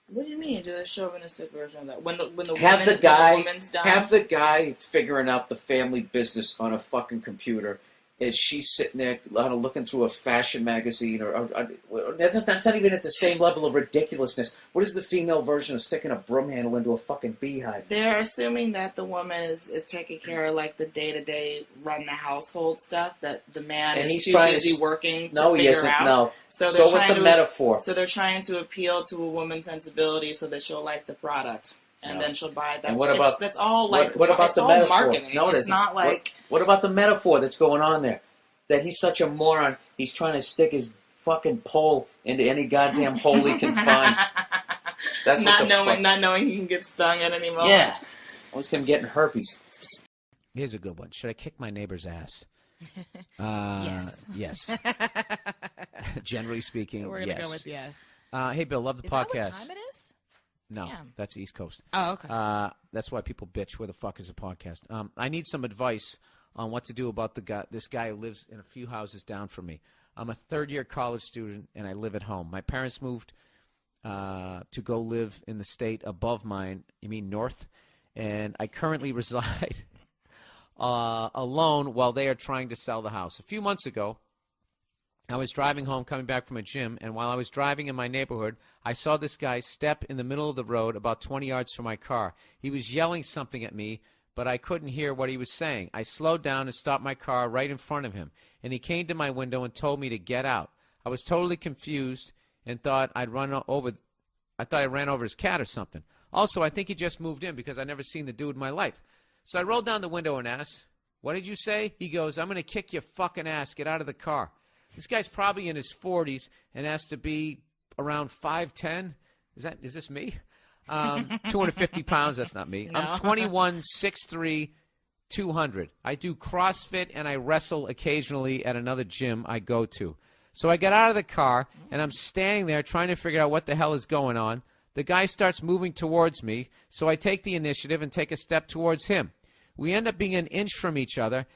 What do you mean, do the chauvinistic version of that? When the woman's done? Have the guy figuring out the family business on a fucking computer and she's sitting there looking through a fashion magazine, or that's not even at the same level of ridiculousness. What is the female version of sticking a broom handle into a fucking beehive? They're assuming that the woman is taking care of like the day-to-day run the household stuff, that the man is too busy working to figure out. No, so they're go with the metaphor. So they're trying to appeal to a woman's sensibility so that she'll like the product. And then she'll buy it. That's all like what about the metaphor? Marketing. No, it's not like what about the metaphor that's going on there? That he's such a moron. He's trying to stick his fucking pole into any goddamn hole he can find. That's not knowing he can get stung at any moment. Yeah, it was him getting herpes. Here's a good one. Should I kick my neighbor's ass? Yes. Yes. Generally speaking, we're gonna go with yes. Hey, Bill, love the Is podcast. that what time it is? No, Damn. that's East Coast. Oh, okay. That's why people bitch. Where the fuck is the podcast? I need some advice on what to do about this guy who lives in a few houses down from me. I'm a third-year college student, and I live at home. My parents moved to go live in the state above mine. You mean north? And I currently reside alone while they are trying to sell the house. A few months ago, I was driving home, coming back from a gym, and while I was driving in my neighborhood, I saw this guy step in the middle of the road about 20 yards from my car. He was yelling something at me, but I couldn't hear what he was saying. I slowed down and stopped my car right in front of him, and he came to my window and told me to get out. I was totally confused and thought I ran over his cat or something. Also, I think he just moved in because I'd never seen the dude in my life. So I rolled down the window and asked, "What did you say?" He goes, "I'm going to kick your fucking ass. Get out of the car." This guy's probably in his 40s and has to be around 5'10". Is this me? 250 pounds. That's not me. No. I'm 21, 6'3", 200. I do CrossFit and I wrestle occasionally at another gym I go to. So I get out of the car and I'm standing there trying to figure out what the hell is going on. The guy starts moving towards me, so I take the initiative and take a step towards him. We end up being an inch from each other,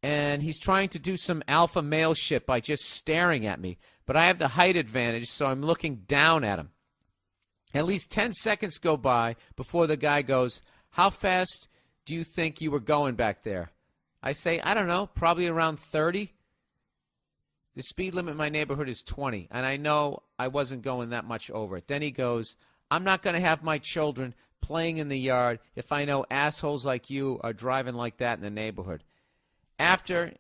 and he's trying to do some alpha male shit by just staring at me. But I have the height advantage, so I'm looking down at him. At least 10 seconds go by before the guy goes, "How fast do you think you were going back there?" I say, "I don't know, probably around 30. The speed limit in my neighborhood is 20, and I know I wasn't going that much over it." Then he goes, "I'm not going to have my children playing in the yard if I know assholes like you are driving like that in the neighborhood." After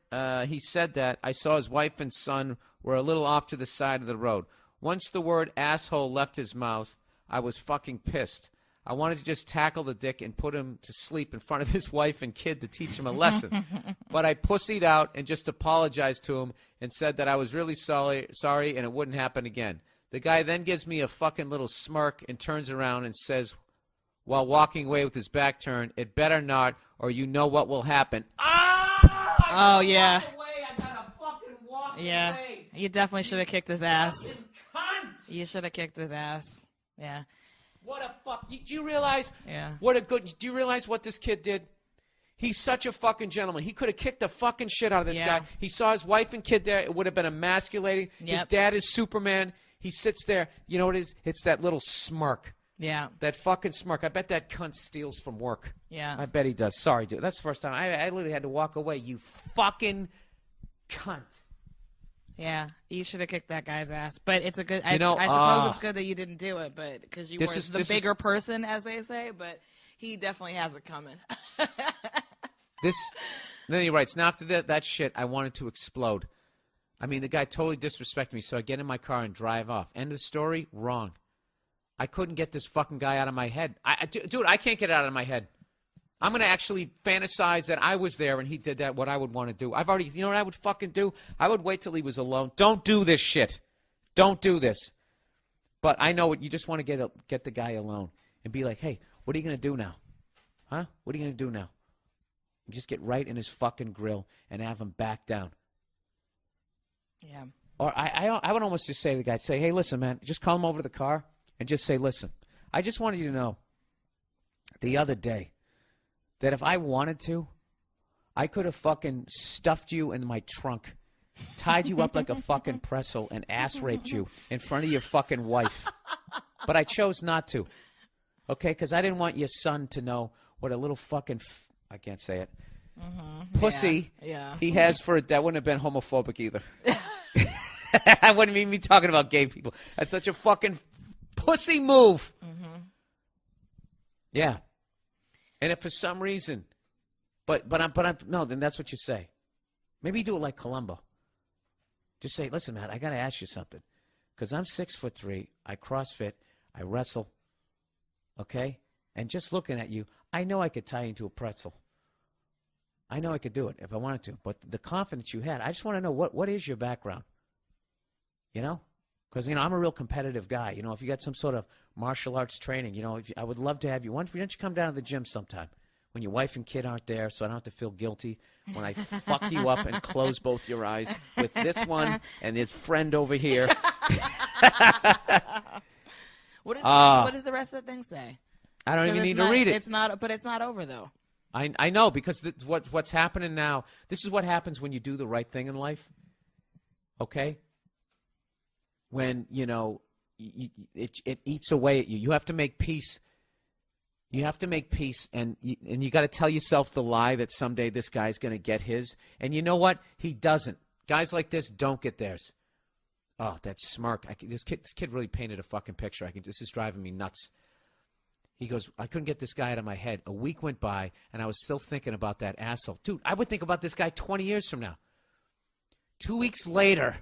he said that, I saw his wife and son were a little off to the side of the road. Once the word asshole left his mouth, I was fucking pissed. I wanted to just tackle the dick and put him to sleep in front of his wife and kid to teach him a lesson. But I pussied out and just apologized to him and said that I was really sorry and it wouldn't happen again. The guy then gives me a fucking little smirk and turns around and says, while walking away with his back turned, "It better not, or you know what will happen." Oh, yeah. I gotta fucking walk Yeah. away. You definitely should have kicked his ass. Fucking cunt. You should have kicked his ass. Yeah. What a fuck. Do you realize Yeah. do you realize what this kid did? He's such a fucking gentleman. He could have kicked the fucking shit out of this Yeah. guy. He saw his wife and kid there. It would have been emasculating. His Yep. dad is Superman. He sits there. You know what it is? It's that little smirk. Yeah. That fucking smirk. I bet that cunt steals from work. Yeah. I bet he does. Sorry, dude. That's the first time. I literally had to walk away. You fucking cunt. Yeah. You should have kicked that guy's ass. But it's a good. I know, suppose it's good that you didn't do it, but because you were This is- the bigger person, as they say. But he definitely has it coming. Then he writes, "Now after that shit, I wanted to explode. I mean, the guy totally disrespected me, so I get in my car and drive off. End of the story? Wrong. I couldn't get this fucking guy out of my head. Dude, I can't get it out of my head. I'm going to actually fantasize that I was there and he did that, what I would want to do. You know what I would fucking do? I would wait till he was alone. Don't do this shit. Don't do this. But I know you just want to get the guy alone and be like, "Hey, what are you going to do now? Huh? What are you going to do now?" And just get right in his fucking grill and have him back down. Yeah. Or I would almost just say to the guy, say, "Hey, listen, man, just call him over to the car and just say, listen, I just wanted you to know the other day that if I wanted to, I could have fucking stuffed you in my trunk, tied you up like a fucking pretzel, and ass raped you in front of your fucking wife. But I chose not to, okay? Because I didn't want your son to know what a little fucking I can't say it. pussy Yeah. he has for it, that wouldn't have been homophobic either. I wouldn't even be talking about gay people. That's such a fucking pussy move. Yeah. And if for some reason, but I'm no, then that's what you say. Maybe you do it like Columbo. Just say, listen, man, I got to ask you something. Because I'm 6'3", I CrossFit, I wrestle, okay? And just looking at you, I know I could tie you into a pretzel. I know I could do it if I wanted to. But the confidence you had, I just want to know, what is your background? You know? Because, I'm a real competitive guy. If you got some sort of martial arts training, I would love to have you. Why don't you come down to the gym sometime when your wife and kid aren't there so I don't have to feel guilty when I fuck you up and close both your eyes with this one and this friend over here. What does the rest of the thing say? I don't even need to read it. It's not, but it's not over though. I know, because what's happening now, this is what happens when you do the right thing in life, okay? When, it eats away at you. You have to make peace. You have to make peace, and you got to tell yourself the lie that someday this guy's going to get his. And you know what? He doesn't. Guys like this don't get theirs. Oh, that smirk. This kid really painted a fucking picture. This is driving me nuts. He goes, I couldn't get this guy out of my head. A week went by, and I was still thinking about that asshole. Dude, I would think about this guy 20 years from now. 2 weeks later,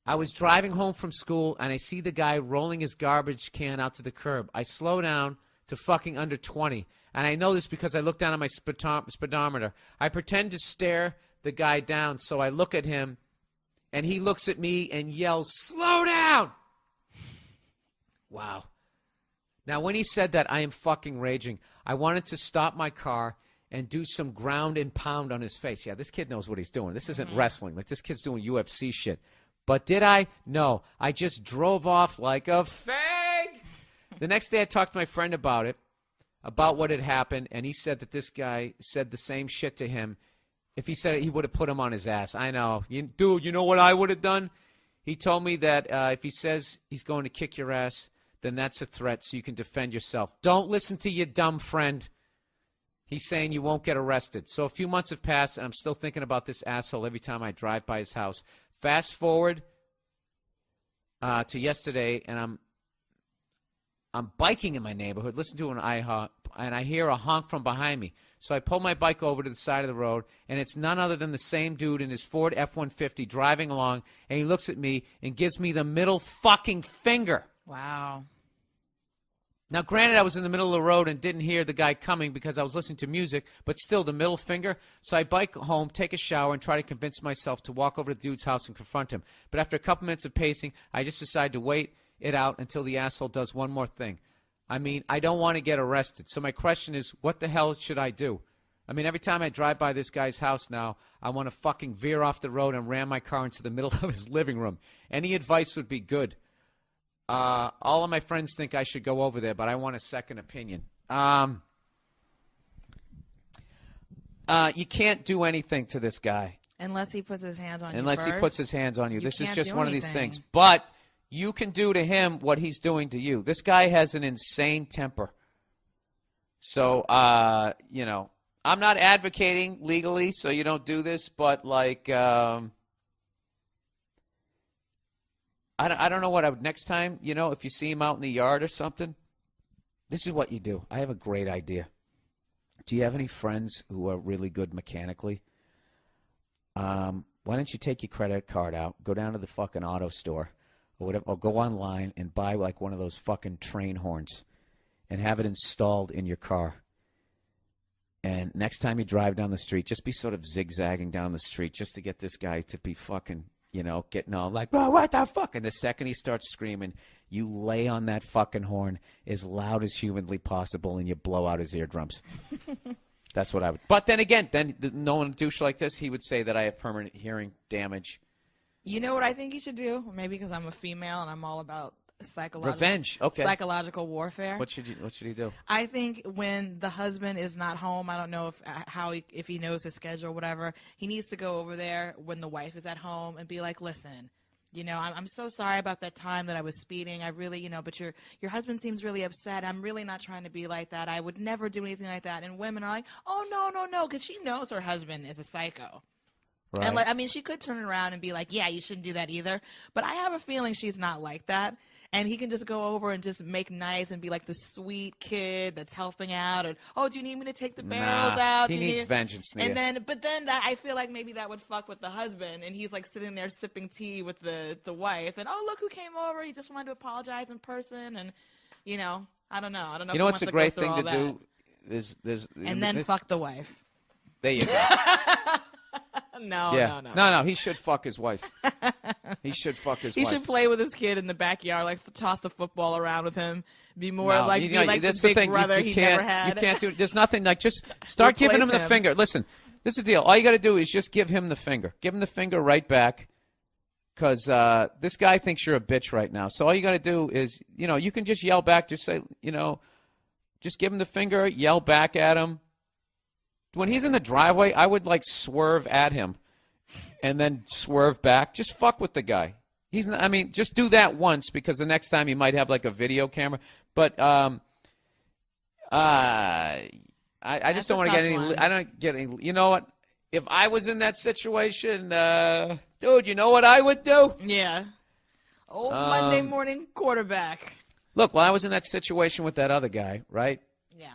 I was driving home from school, and I see the guy rolling his garbage can out to the curb. I slow down to fucking under 20. And I know this because I look down at my speedometer. I pretend to stare the guy down, so I look at him, and he looks at me and yells, slow down! Wow. Now, when he said that, I am fucking raging. I wanted to stop my car and do some ground and pound on his face. Yeah, this kid knows what he's doing. This isn't wrestling. Like, this kid's doing UFC shit. But did I? No. I just drove off like a fag. The next day I talked to my friend about it, about what had happened, and he said that this guy said the same shit to him. If he said it, he would have put him on his ass. I know. Dude, you know what I would have done? He told me that if he says he's going to kick your ass, then that's a threat so you can defend yourself. Don't listen to your dumb friend. He's saying you won't get arrested. So a few months have passed, and I'm still thinking about this asshole every time I drive by his house. Fast forward to yesterday, and I'm biking in my neighborhood, listen to an IHOP, and I hear a honk from behind me. So I pull my bike over to the side of the road, and it's none other than the same dude in his Ford F-150 driving along, and he looks at me and gives me the middle fucking finger. Wow. Now, granted, I was in the middle of the road and didn't hear the guy coming because I was listening to music, but still, the middle finger. So I bike home, take a shower, and try to convince myself to walk over to the dude's house and confront him. But after a couple minutes of pacing, I just decide to wait it out until the asshole does one more thing. I mean, I don't want to get arrested. So my question is, what the hell should I do? I mean, every time I drive by this guy's house now, I want to fucking veer off the road and ram my car into the middle of his living room. Any advice would be good. All of my friends think I should go over there, but I want a second opinion. You can't do anything to this guy. Unless he puts his hands on you Unless he first. puts his hands on you. This is can't just do one of these anything. things. But you can do to him what he's doing to you. This guy has an insane temper. So, you know, I'm not advocating legally, so you don't do this, but like, I don't know what I would next time, you know, if you see him out in the yard or something, this is what you do. I have a great idea. Do you have any friends who are really good mechanically? Why don't you take your credit card out, go down to the fucking auto store or whatever, or go online and buy like one of those fucking train horns and have it installed in your car. And next time you drive down the street, just be sort of zigzagging down the street just to get this guy to be fucking, you know, getting all like, oh, what the fuck? And the second he starts screaming, you lay on that fucking horn as loud as humanly possible and you blow out his eardrums. That's what I would. But then again, knowing a douche like this, he would say that I have permanent hearing damage. You know what I think you should do? Maybe because I'm a female and I'm all about Revenge. Okay. Psychological warfare. What should he do? I think when the husband is not home, I don't know if he knows his schedule or whatever, he needs to go over there when the wife is at home and be like, listen, I'm so sorry about that time that I was speeding. I really, but your husband seems really upset. I'm really not trying to be like that. I would never do anything like that. And women are like, oh, no, because she knows her husband is a psycho. Right. And she could turn around and be like, yeah, you shouldn't do that either. But I have a feeling she's not like that. And he can just go over and just make nice and be like the sweet kid that's helping out. And, oh, do you need me to take the barrels out? He needs vengeance, Nia. But then I feel like maybe that would fuck with the husband. And he's like sitting there sipping tea with the wife. And, oh, look who came over. He just wanted to apologize in person. And, I don't know. You know what's a great thing to do? And then fuck the wife. There you go. No. He should fuck his wife. He should fuck his wife. He should play with his kid in the backyard, like toss the football around with him. Be more the big brother he never had. You can't do. There's nothing like just start giving him the finger. Listen, this is the deal. All you got to do is just give him the finger. Give him the finger right back, because this guy thinks you're a bitch right now. So all you got to do is, you can just yell back. Just say, just give him the finger. Yell back at him. When he's in the driveway, I would swerve at him and then swerve back. Just fuck with the guy. Just do that once, because the next time he might have a video camera. But I just don't want to get any. I don't get any. You know what? If I was in that situation, dude, you know what I would do? Yeah. Monday morning quarterback. Look, I was in that situation with that other guy, right? Yeah.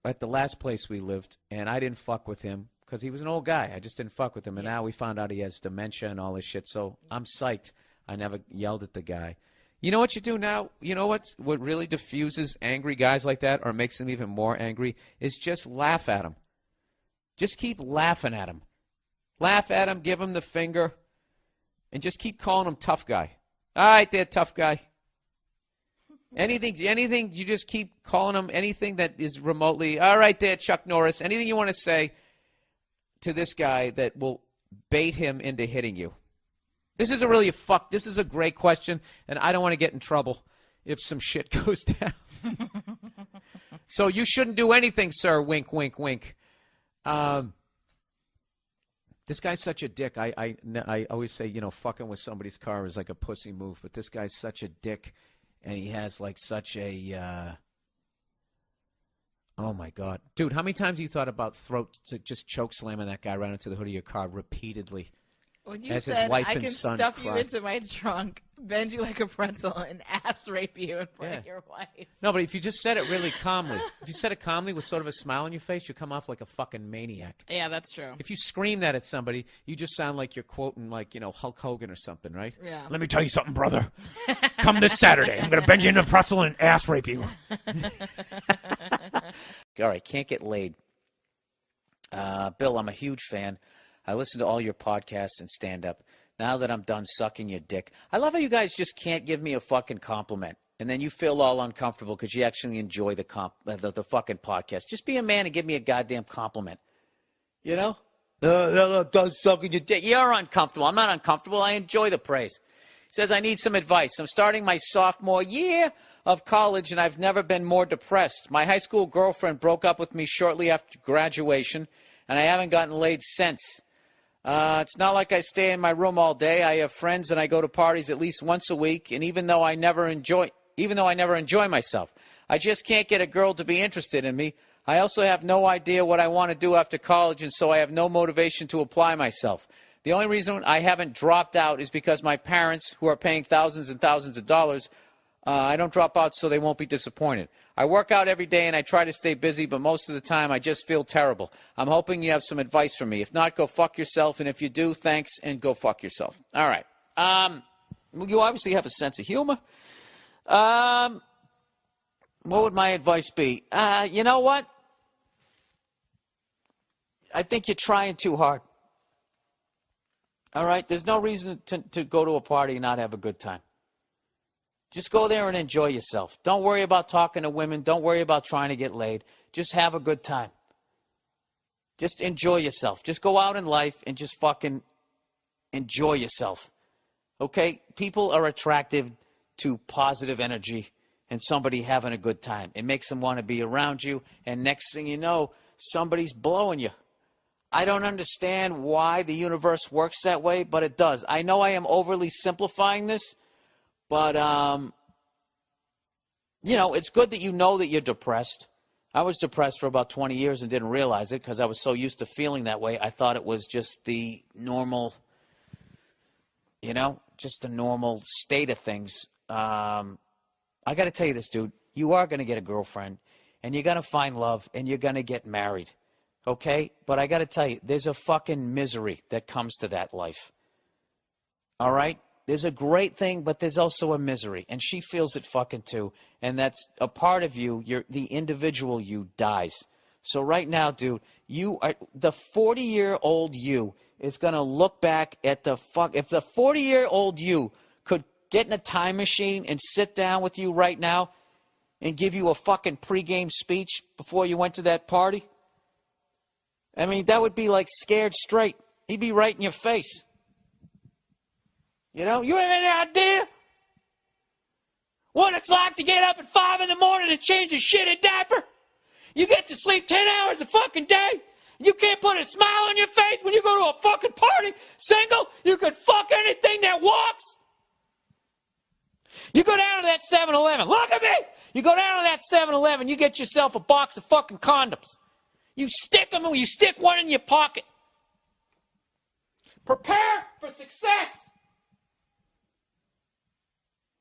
At the last place we lived, and I didn't fuck with him because he was an old guy. I just didn't fuck with him, and now we found out he has dementia and all this shit, so I'm psyched. I never yelled at the guy. You know what you do now? You know what really diffuses angry guys like that or makes them even more angry is just laugh at him. Just keep laughing at him. Laugh at him, give him the finger, and just keep calling him tough guy. All right there, tough guy. Anything, you just keep calling him anything that is remotely, all right there, Chuck Norris, anything you want to say to this guy that will bait him into hitting you. This is this is a great question, and I don't want to get in trouble if some shit goes down. So you shouldn't do anything, sir, wink, wink, wink. This guy's such a dick. I always say, fucking with somebody's car is like a pussy move, but this guy's such a dick. And he has such a, oh my God. Dude, how many times have you thought about just choke slamming that guy right into the hood of your car repeatedly? When you as said, his wife I and can son stuff cry. you into my trunk, bend you like a pretzel, and ass rape you in front of your wife. No, but if you just said it really calmly, if you said it calmly with sort of a smile on your face, you come off like a fucking maniac. Yeah, that's true. If you scream that at somebody, you just sound like you're quoting Hulk Hogan or something, right? Yeah. Let me tell you something, brother. Come this Saturday. I'm going to bend you into a pretzel and ass rape you. All right, can't get laid. Bill, I'm a huge fan. I listen to all your podcasts and stand-up. Now that I'm done sucking your dick. I love how you guys just can't give me a fucking compliment. And then you feel all uncomfortable because you actually enjoy the fucking podcast. Just be a man and give me a goddamn compliment. You know? Done sucking your dick. You're uncomfortable. I'm not uncomfortable. I enjoy the praise. He says, I need some advice. I'm starting my sophomore year of college, and I've never been more depressed. My high school girlfriend broke up with me shortly after graduation, and I haven't gotten laid since. It's not like I stay in my room all day. I have friends and I go to parties at least once a week. And even though I never enjoy myself, I just can't get a girl to be interested in me. I also have no idea what I want to do after college, and so I have no motivation to apply myself. The only reason I haven't dropped out is because my parents, who are paying thousands and thousands of dollars, I don't drop out so they won't be disappointed. I work out every day and I try to stay busy, but most of the time I just feel terrible. I'm hoping you have some advice for me. If not, go fuck yourself. And if you do, thanks, and go fuck yourself. All right. You obviously have a sense of humor. What would my advice be? You know what? I think you're trying too hard. All right? There's no reason to go to a party and not have a good time. Just go there and enjoy yourself. Don't worry about talking to women. Don't worry about trying to get laid. Just have a good time. Just enjoy yourself. Just go out in life and just fucking enjoy yourself. Okay? People are attracted to positive energy and somebody having a good time. It makes them want to be around you. And next thing you know, somebody's blowing you. I don't understand why the universe works that way, but it does. I know I am overly simplifying this, but, it's good that you know that you're depressed. I was depressed for about 20 years and didn't realize it because I was so used to feeling that way. I thought it was just the normal, just the normal state of things. I got to tell you this, dude. You are going to get a girlfriend, and you're going to find love, and you're going to get married. Okay? But I got to tell you, there's a fucking misery that comes to that life. All right? There's a great thing, but there's also a misery. And she feels it fucking too. And that's a part of you, the individual you dies. So right now, dude, the 40-year-old you is going to look back at if the 40-year-old you could get in a time machine and sit down with you right now and give you a fucking pregame speech before you went to that party, I mean, that would be like scared straight. He'd be right in your face. You have any idea what it's like to get up at 5 in the morning and change a shitty diaper? You get to sleep 10 hours a fucking day. You can't put a smile on your face when you go to a fucking party. Single, you could fuck anything that walks. You go down to that 7-Eleven. Look at me. You go down to that 7-Eleven. You get yourself a box of fucking condoms. You stick them and you stick one in your pocket. Prepare for success.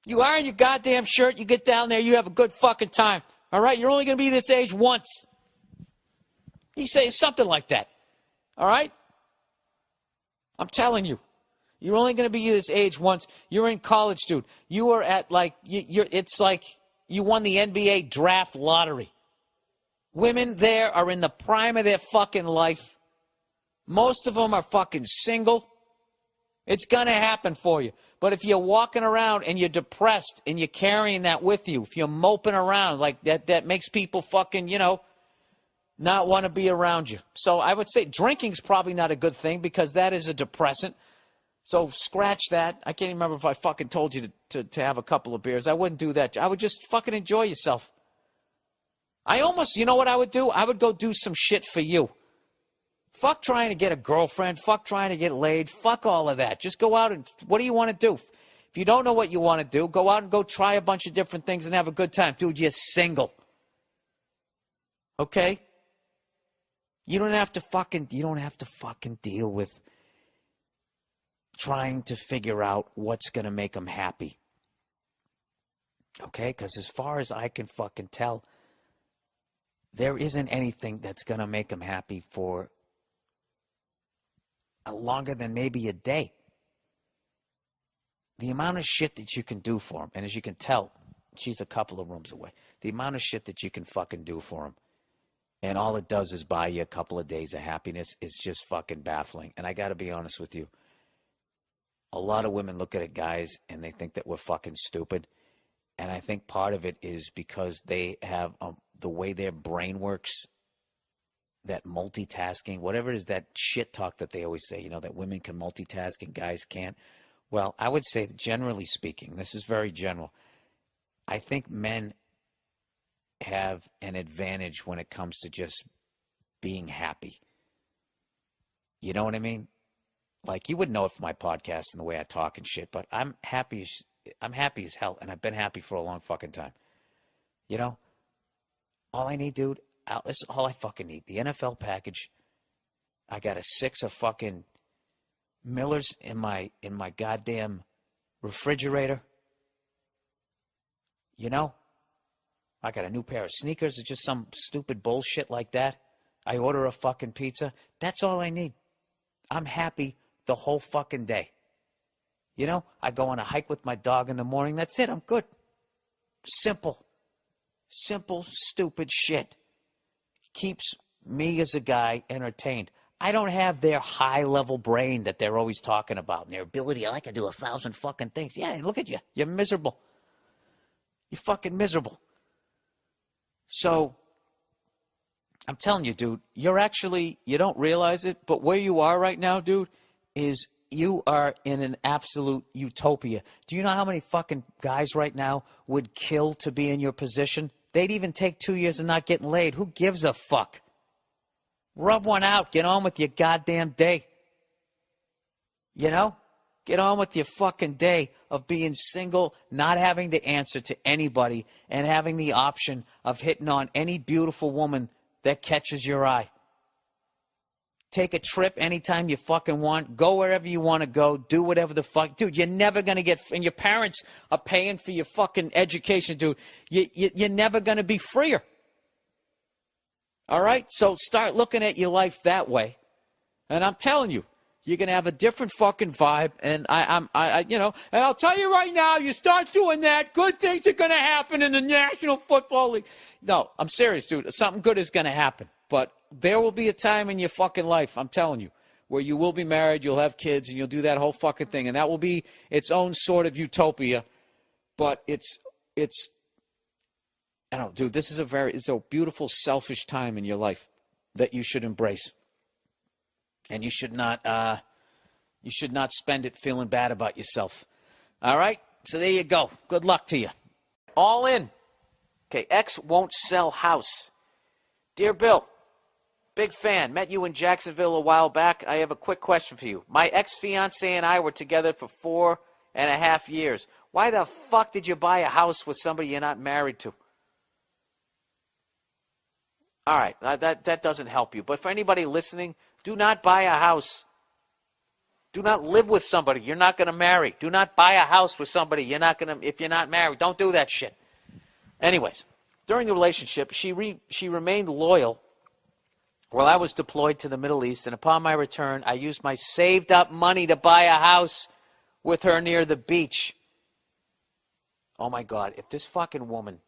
You iron your goddamn shirt. You get down there. You have a good fucking time. All right? You're only going to be this age once. You say something like that. All right? I'm telling you. You're only going to be this age once. You're in college, dude. You are at it's like you won the NBA draft lottery. Women there are in the prime of their fucking life. Most of them are fucking single. It's going to happen for you. But if you're walking around and you're depressed and you're carrying that with you, if you're moping around like that makes people fucking, not want to be around you. So I would say drinking's probably not a good thing because that is a depressant. So scratch that. I can't even remember if I fucking told you to have a couple of beers. I wouldn't do that. I would just fucking enjoy yourself. You know what I would do? I would go do some shit for you. Fuck trying to get a girlfriend. Fuck trying to get laid. Fuck all of that. Just go out and what do you want to do? If you don't know what you want to do, go out and go try a bunch of different things and have a good time. Dude, you're single. Okay? You don't have to fucking deal with trying to figure out what's going to make them happy. Okay? Because as far as I can fucking tell, there isn't anything that's going to make them happy for longer than maybe a day. The amount of shit that you can do for them, and as you can tell, she's a couple of rooms away. The amount of shit that you can fucking do for them, and all it does is buy you a couple of days of happiness, is just fucking baffling. And I got to be honest with you. A lot of women look at it, guys, and they think that we're fucking stupid. And I think part of it is because they have the way their brain works, that multitasking, whatever it is, that shit talk that they always say, that women can multitask and guys can't. Well, I would say that generally speaking, this is very general, I think men have an advantage when it comes to just being happy. You know what I mean? Like, you wouldn't know it from my podcast and the way I talk and shit, but I'm happy as hell, and I've been happy for a long fucking time. All I need, dude, this is all I fucking need. The NFL package. I got a 6 of fucking Millers in my goddamn refrigerator. I got a new pair of sneakers or just some stupid bullshit like that. I order a fucking pizza. That's all I need. I'm happy the whole fucking day. I go on a hike with my dog in the morning. That's it. I'm good. Simple, stupid shit. Keeps me as a guy entertained. I don't have their high-level brain that they're always talking about and their ability. I can do 1,000 fucking things. Yeah, look at you. You're miserable. You're fucking miserable. So, I'm telling you, dude, you don't realize it, but where you are right now, dude, is you are in an absolute utopia. Do you know how many fucking guys right now would kill to be in your position? They'd even take 2 years of not getting laid. Who gives a fuck? Rub one out. Get on with your goddamn day. You know? Get on with your fucking day of being single, not having to answer to anybody, and having the option of hitting on any beautiful woman that catches your eye. Take a trip anytime you fucking want. Go wherever you want to go. Do whatever the fuck. Dude, you're never going to get... And your parents are paying for your fucking education, dude. You're never going to be freer. All right? So start looking at your life that way. And I'm telling you, you're going to have a different fucking vibe. And and I'll tell you right now, you start doing that, good things are going to happen in the National Football League. No, I'm serious, dude. Something good is going to happen. But there will be a time in your fucking life, I'm telling you, where you will be married, you'll have kids, and you'll do that whole fucking thing. And that will be its own sort of utopia. But it's I don't know, dude, this is it's a beautiful, selfish time in your life that you should embrace. And you should not spend it feeling bad about yourself. All right? So there you go. Good luck to you. All in. Okay, ex won't sell house. Dear Bill, big fan. Met you in Jacksonville a while back. I have a quick question for you. My ex-fiance and I were together for 4.5 years. Why the fuck did you buy a house with somebody you're not married to? All right, that doesn't help you. But for anybody listening, do not buy a house. Do not live with somebody you're not going to marry. Do not buy a house with somebody if you're not married. Don't do that shit. Anyways, during the relationship, she remained loyal while I was deployed to the Middle East, and upon my return, I used my saved up money to buy a house with her near the beach. Oh my God, if this fucking woman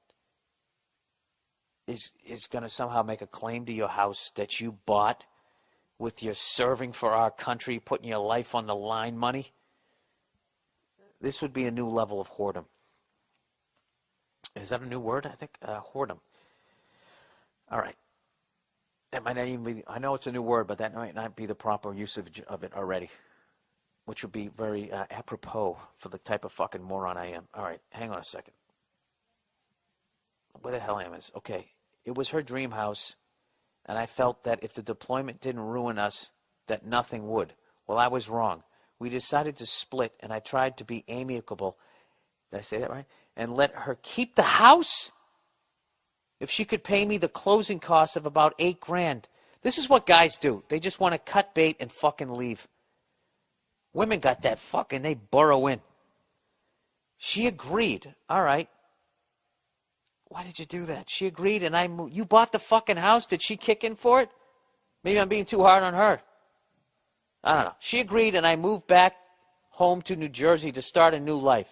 is going to somehow make a claim to your house that you bought with your serving for our country, putting your life on the line money, this would be a new level of whoredom. Is that a new word? I think whoredom. All right. That might not even be, I know it's a new word, but that might not be the proper usage of it already, which would be very apropos for the type of fucking moron I am. All right, hang on a second. Where the hell am I? Okay, it was her dream house, and I felt that if the deployment didn't ruin us, that nothing would. Well, I was wrong. We decided to split, and I tried to be amicable. Did I say that right? And let her keep the house if she could pay me the closing costs of about $8,000. This is what guys do. They just want to cut bait and fucking leave. Women got that fucking, they burrow in. She agreed. All right. Why did you do that? She agreed, and you bought the fucking house. Did she kick in for it? Maybe I'm being too hard on her. I don't know. She agreed, and I moved back home to New Jersey to start a new life.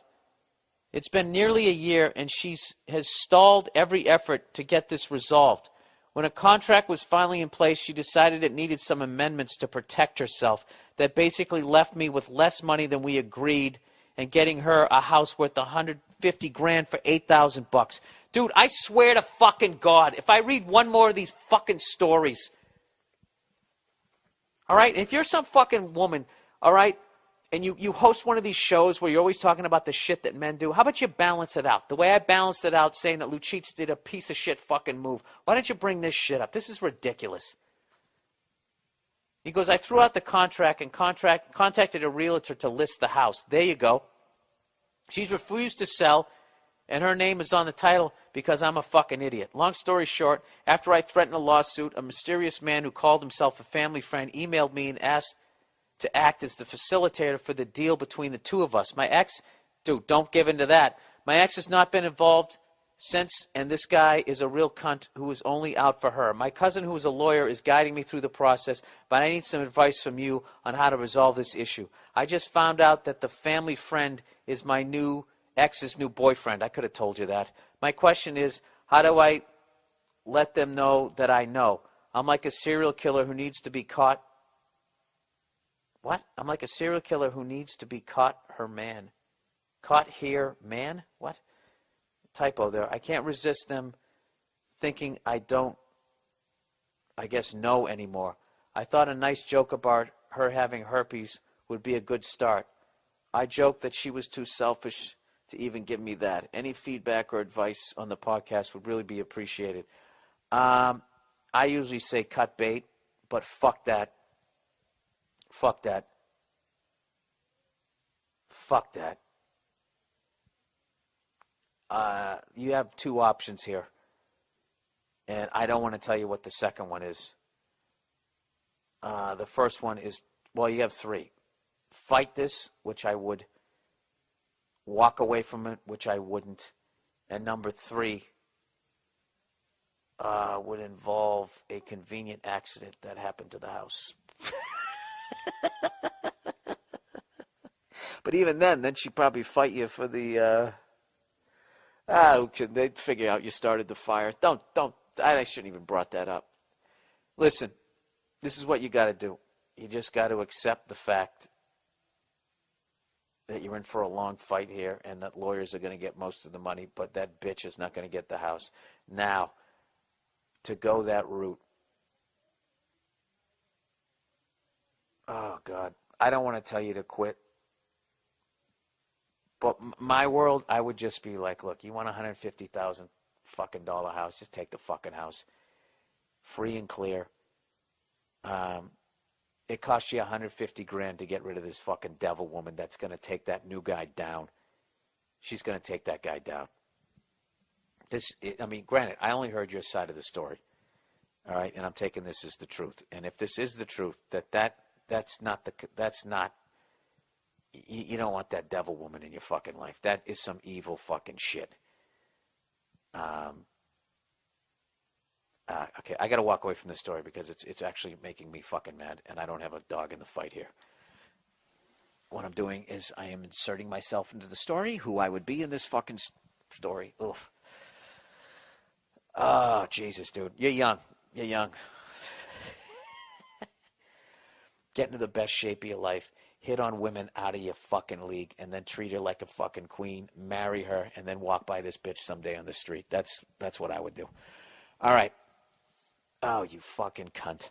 It's been nearly a year, and she has stalled every effort to get this resolved. When a contract was finally in place, she decided it needed some amendments to protect herself that basically left me with less money than we agreed and getting her a house worth $150,000 for $8,000. Dude, I swear to fucking God, if I read one more of these fucking stories, all right, if you're some fucking woman, all right, and you host one of these shows where you're always talking about the shit that men do, how about you balance it out? The way I balanced it out saying that Lucic did a piece of shit fucking move. Why don't you bring this shit up? This is ridiculous. He goes, I threw out the contract and contacted a realtor to list the house. There you go. She's refused to sell, and her name is on the title because I'm a fucking idiot. Long story short, after I threatened a lawsuit, a mysterious man who called himself a family friend emailed me and asked to act as the facilitator for the deal between the two of us. My ex, dude, don't give in to that. My ex has not been involved since, and this guy is a real cunt who is only out for her. My cousin, who is a lawyer, is guiding me through the process, but I need some advice from you on how to resolve this issue. I just found out that the family friend is my new ex's new boyfriend. I could have told you that. My question is, how do I let them know that I know? I'm like a serial killer who needs to be caught. What? I'm like a serial killer who needs to be caught her man. Caught here, man? What? Typo there. I can't resist them thinking I don't, I guess, know anymore. I thought a nice joke about her having herpes would be a good start. I joked that she was too selfish to even give me that. Any feedback or advice on the podcast would really be appreciated. I usually say cut bait, But fuck that. Fuck that. Fuck that. You have two options here. And I don't want to tell you what the second one is. The first one is, well, you have three. Fight this, which I would. Walk away from it, which I wouldn't. And number three would involve a convenient accident that happened to the house. But even then she'd probably fight you for the, they'd figure out you started the fire. I shouldn't even brought that up. Listen, this is what you got to do. You just got to accept the fact that you're in for a long fight here and that lawyers are going to get most of the money, but that bitch is not going to get the house. Now, to go that route, oh, God, I don't want to tell you to quit. But my world, I would just be like, look, you want $150,000 fucking dollar house, just take the fucking house. Free and clear. It costs you $150,000 to get rid of this fucking devil woman that's going to take that new guy down. She's going to take that guy down. Granted, I only heard your side of the story. All right, and I'm taking this as the truth. And if this is the truth, that's not. You don't want that devil woman in your fucking life. That is some evil fucking shit. Okay, I got to walk away from this story because it's actually making me fucking mad, and I don't have a dog in the fight here. What I'm doing is I am inserting myself into the story, who I would be in this fucking story. Oof. Oh, Jesus, dude. You're young. You're young. Get into the best shape of your life. Hit on women out of your fucking league and then treat her like a fucking queen. Marry her and then walk by this bitch someday on the street. That's what I would do. All right. Oh, you fucking cunt.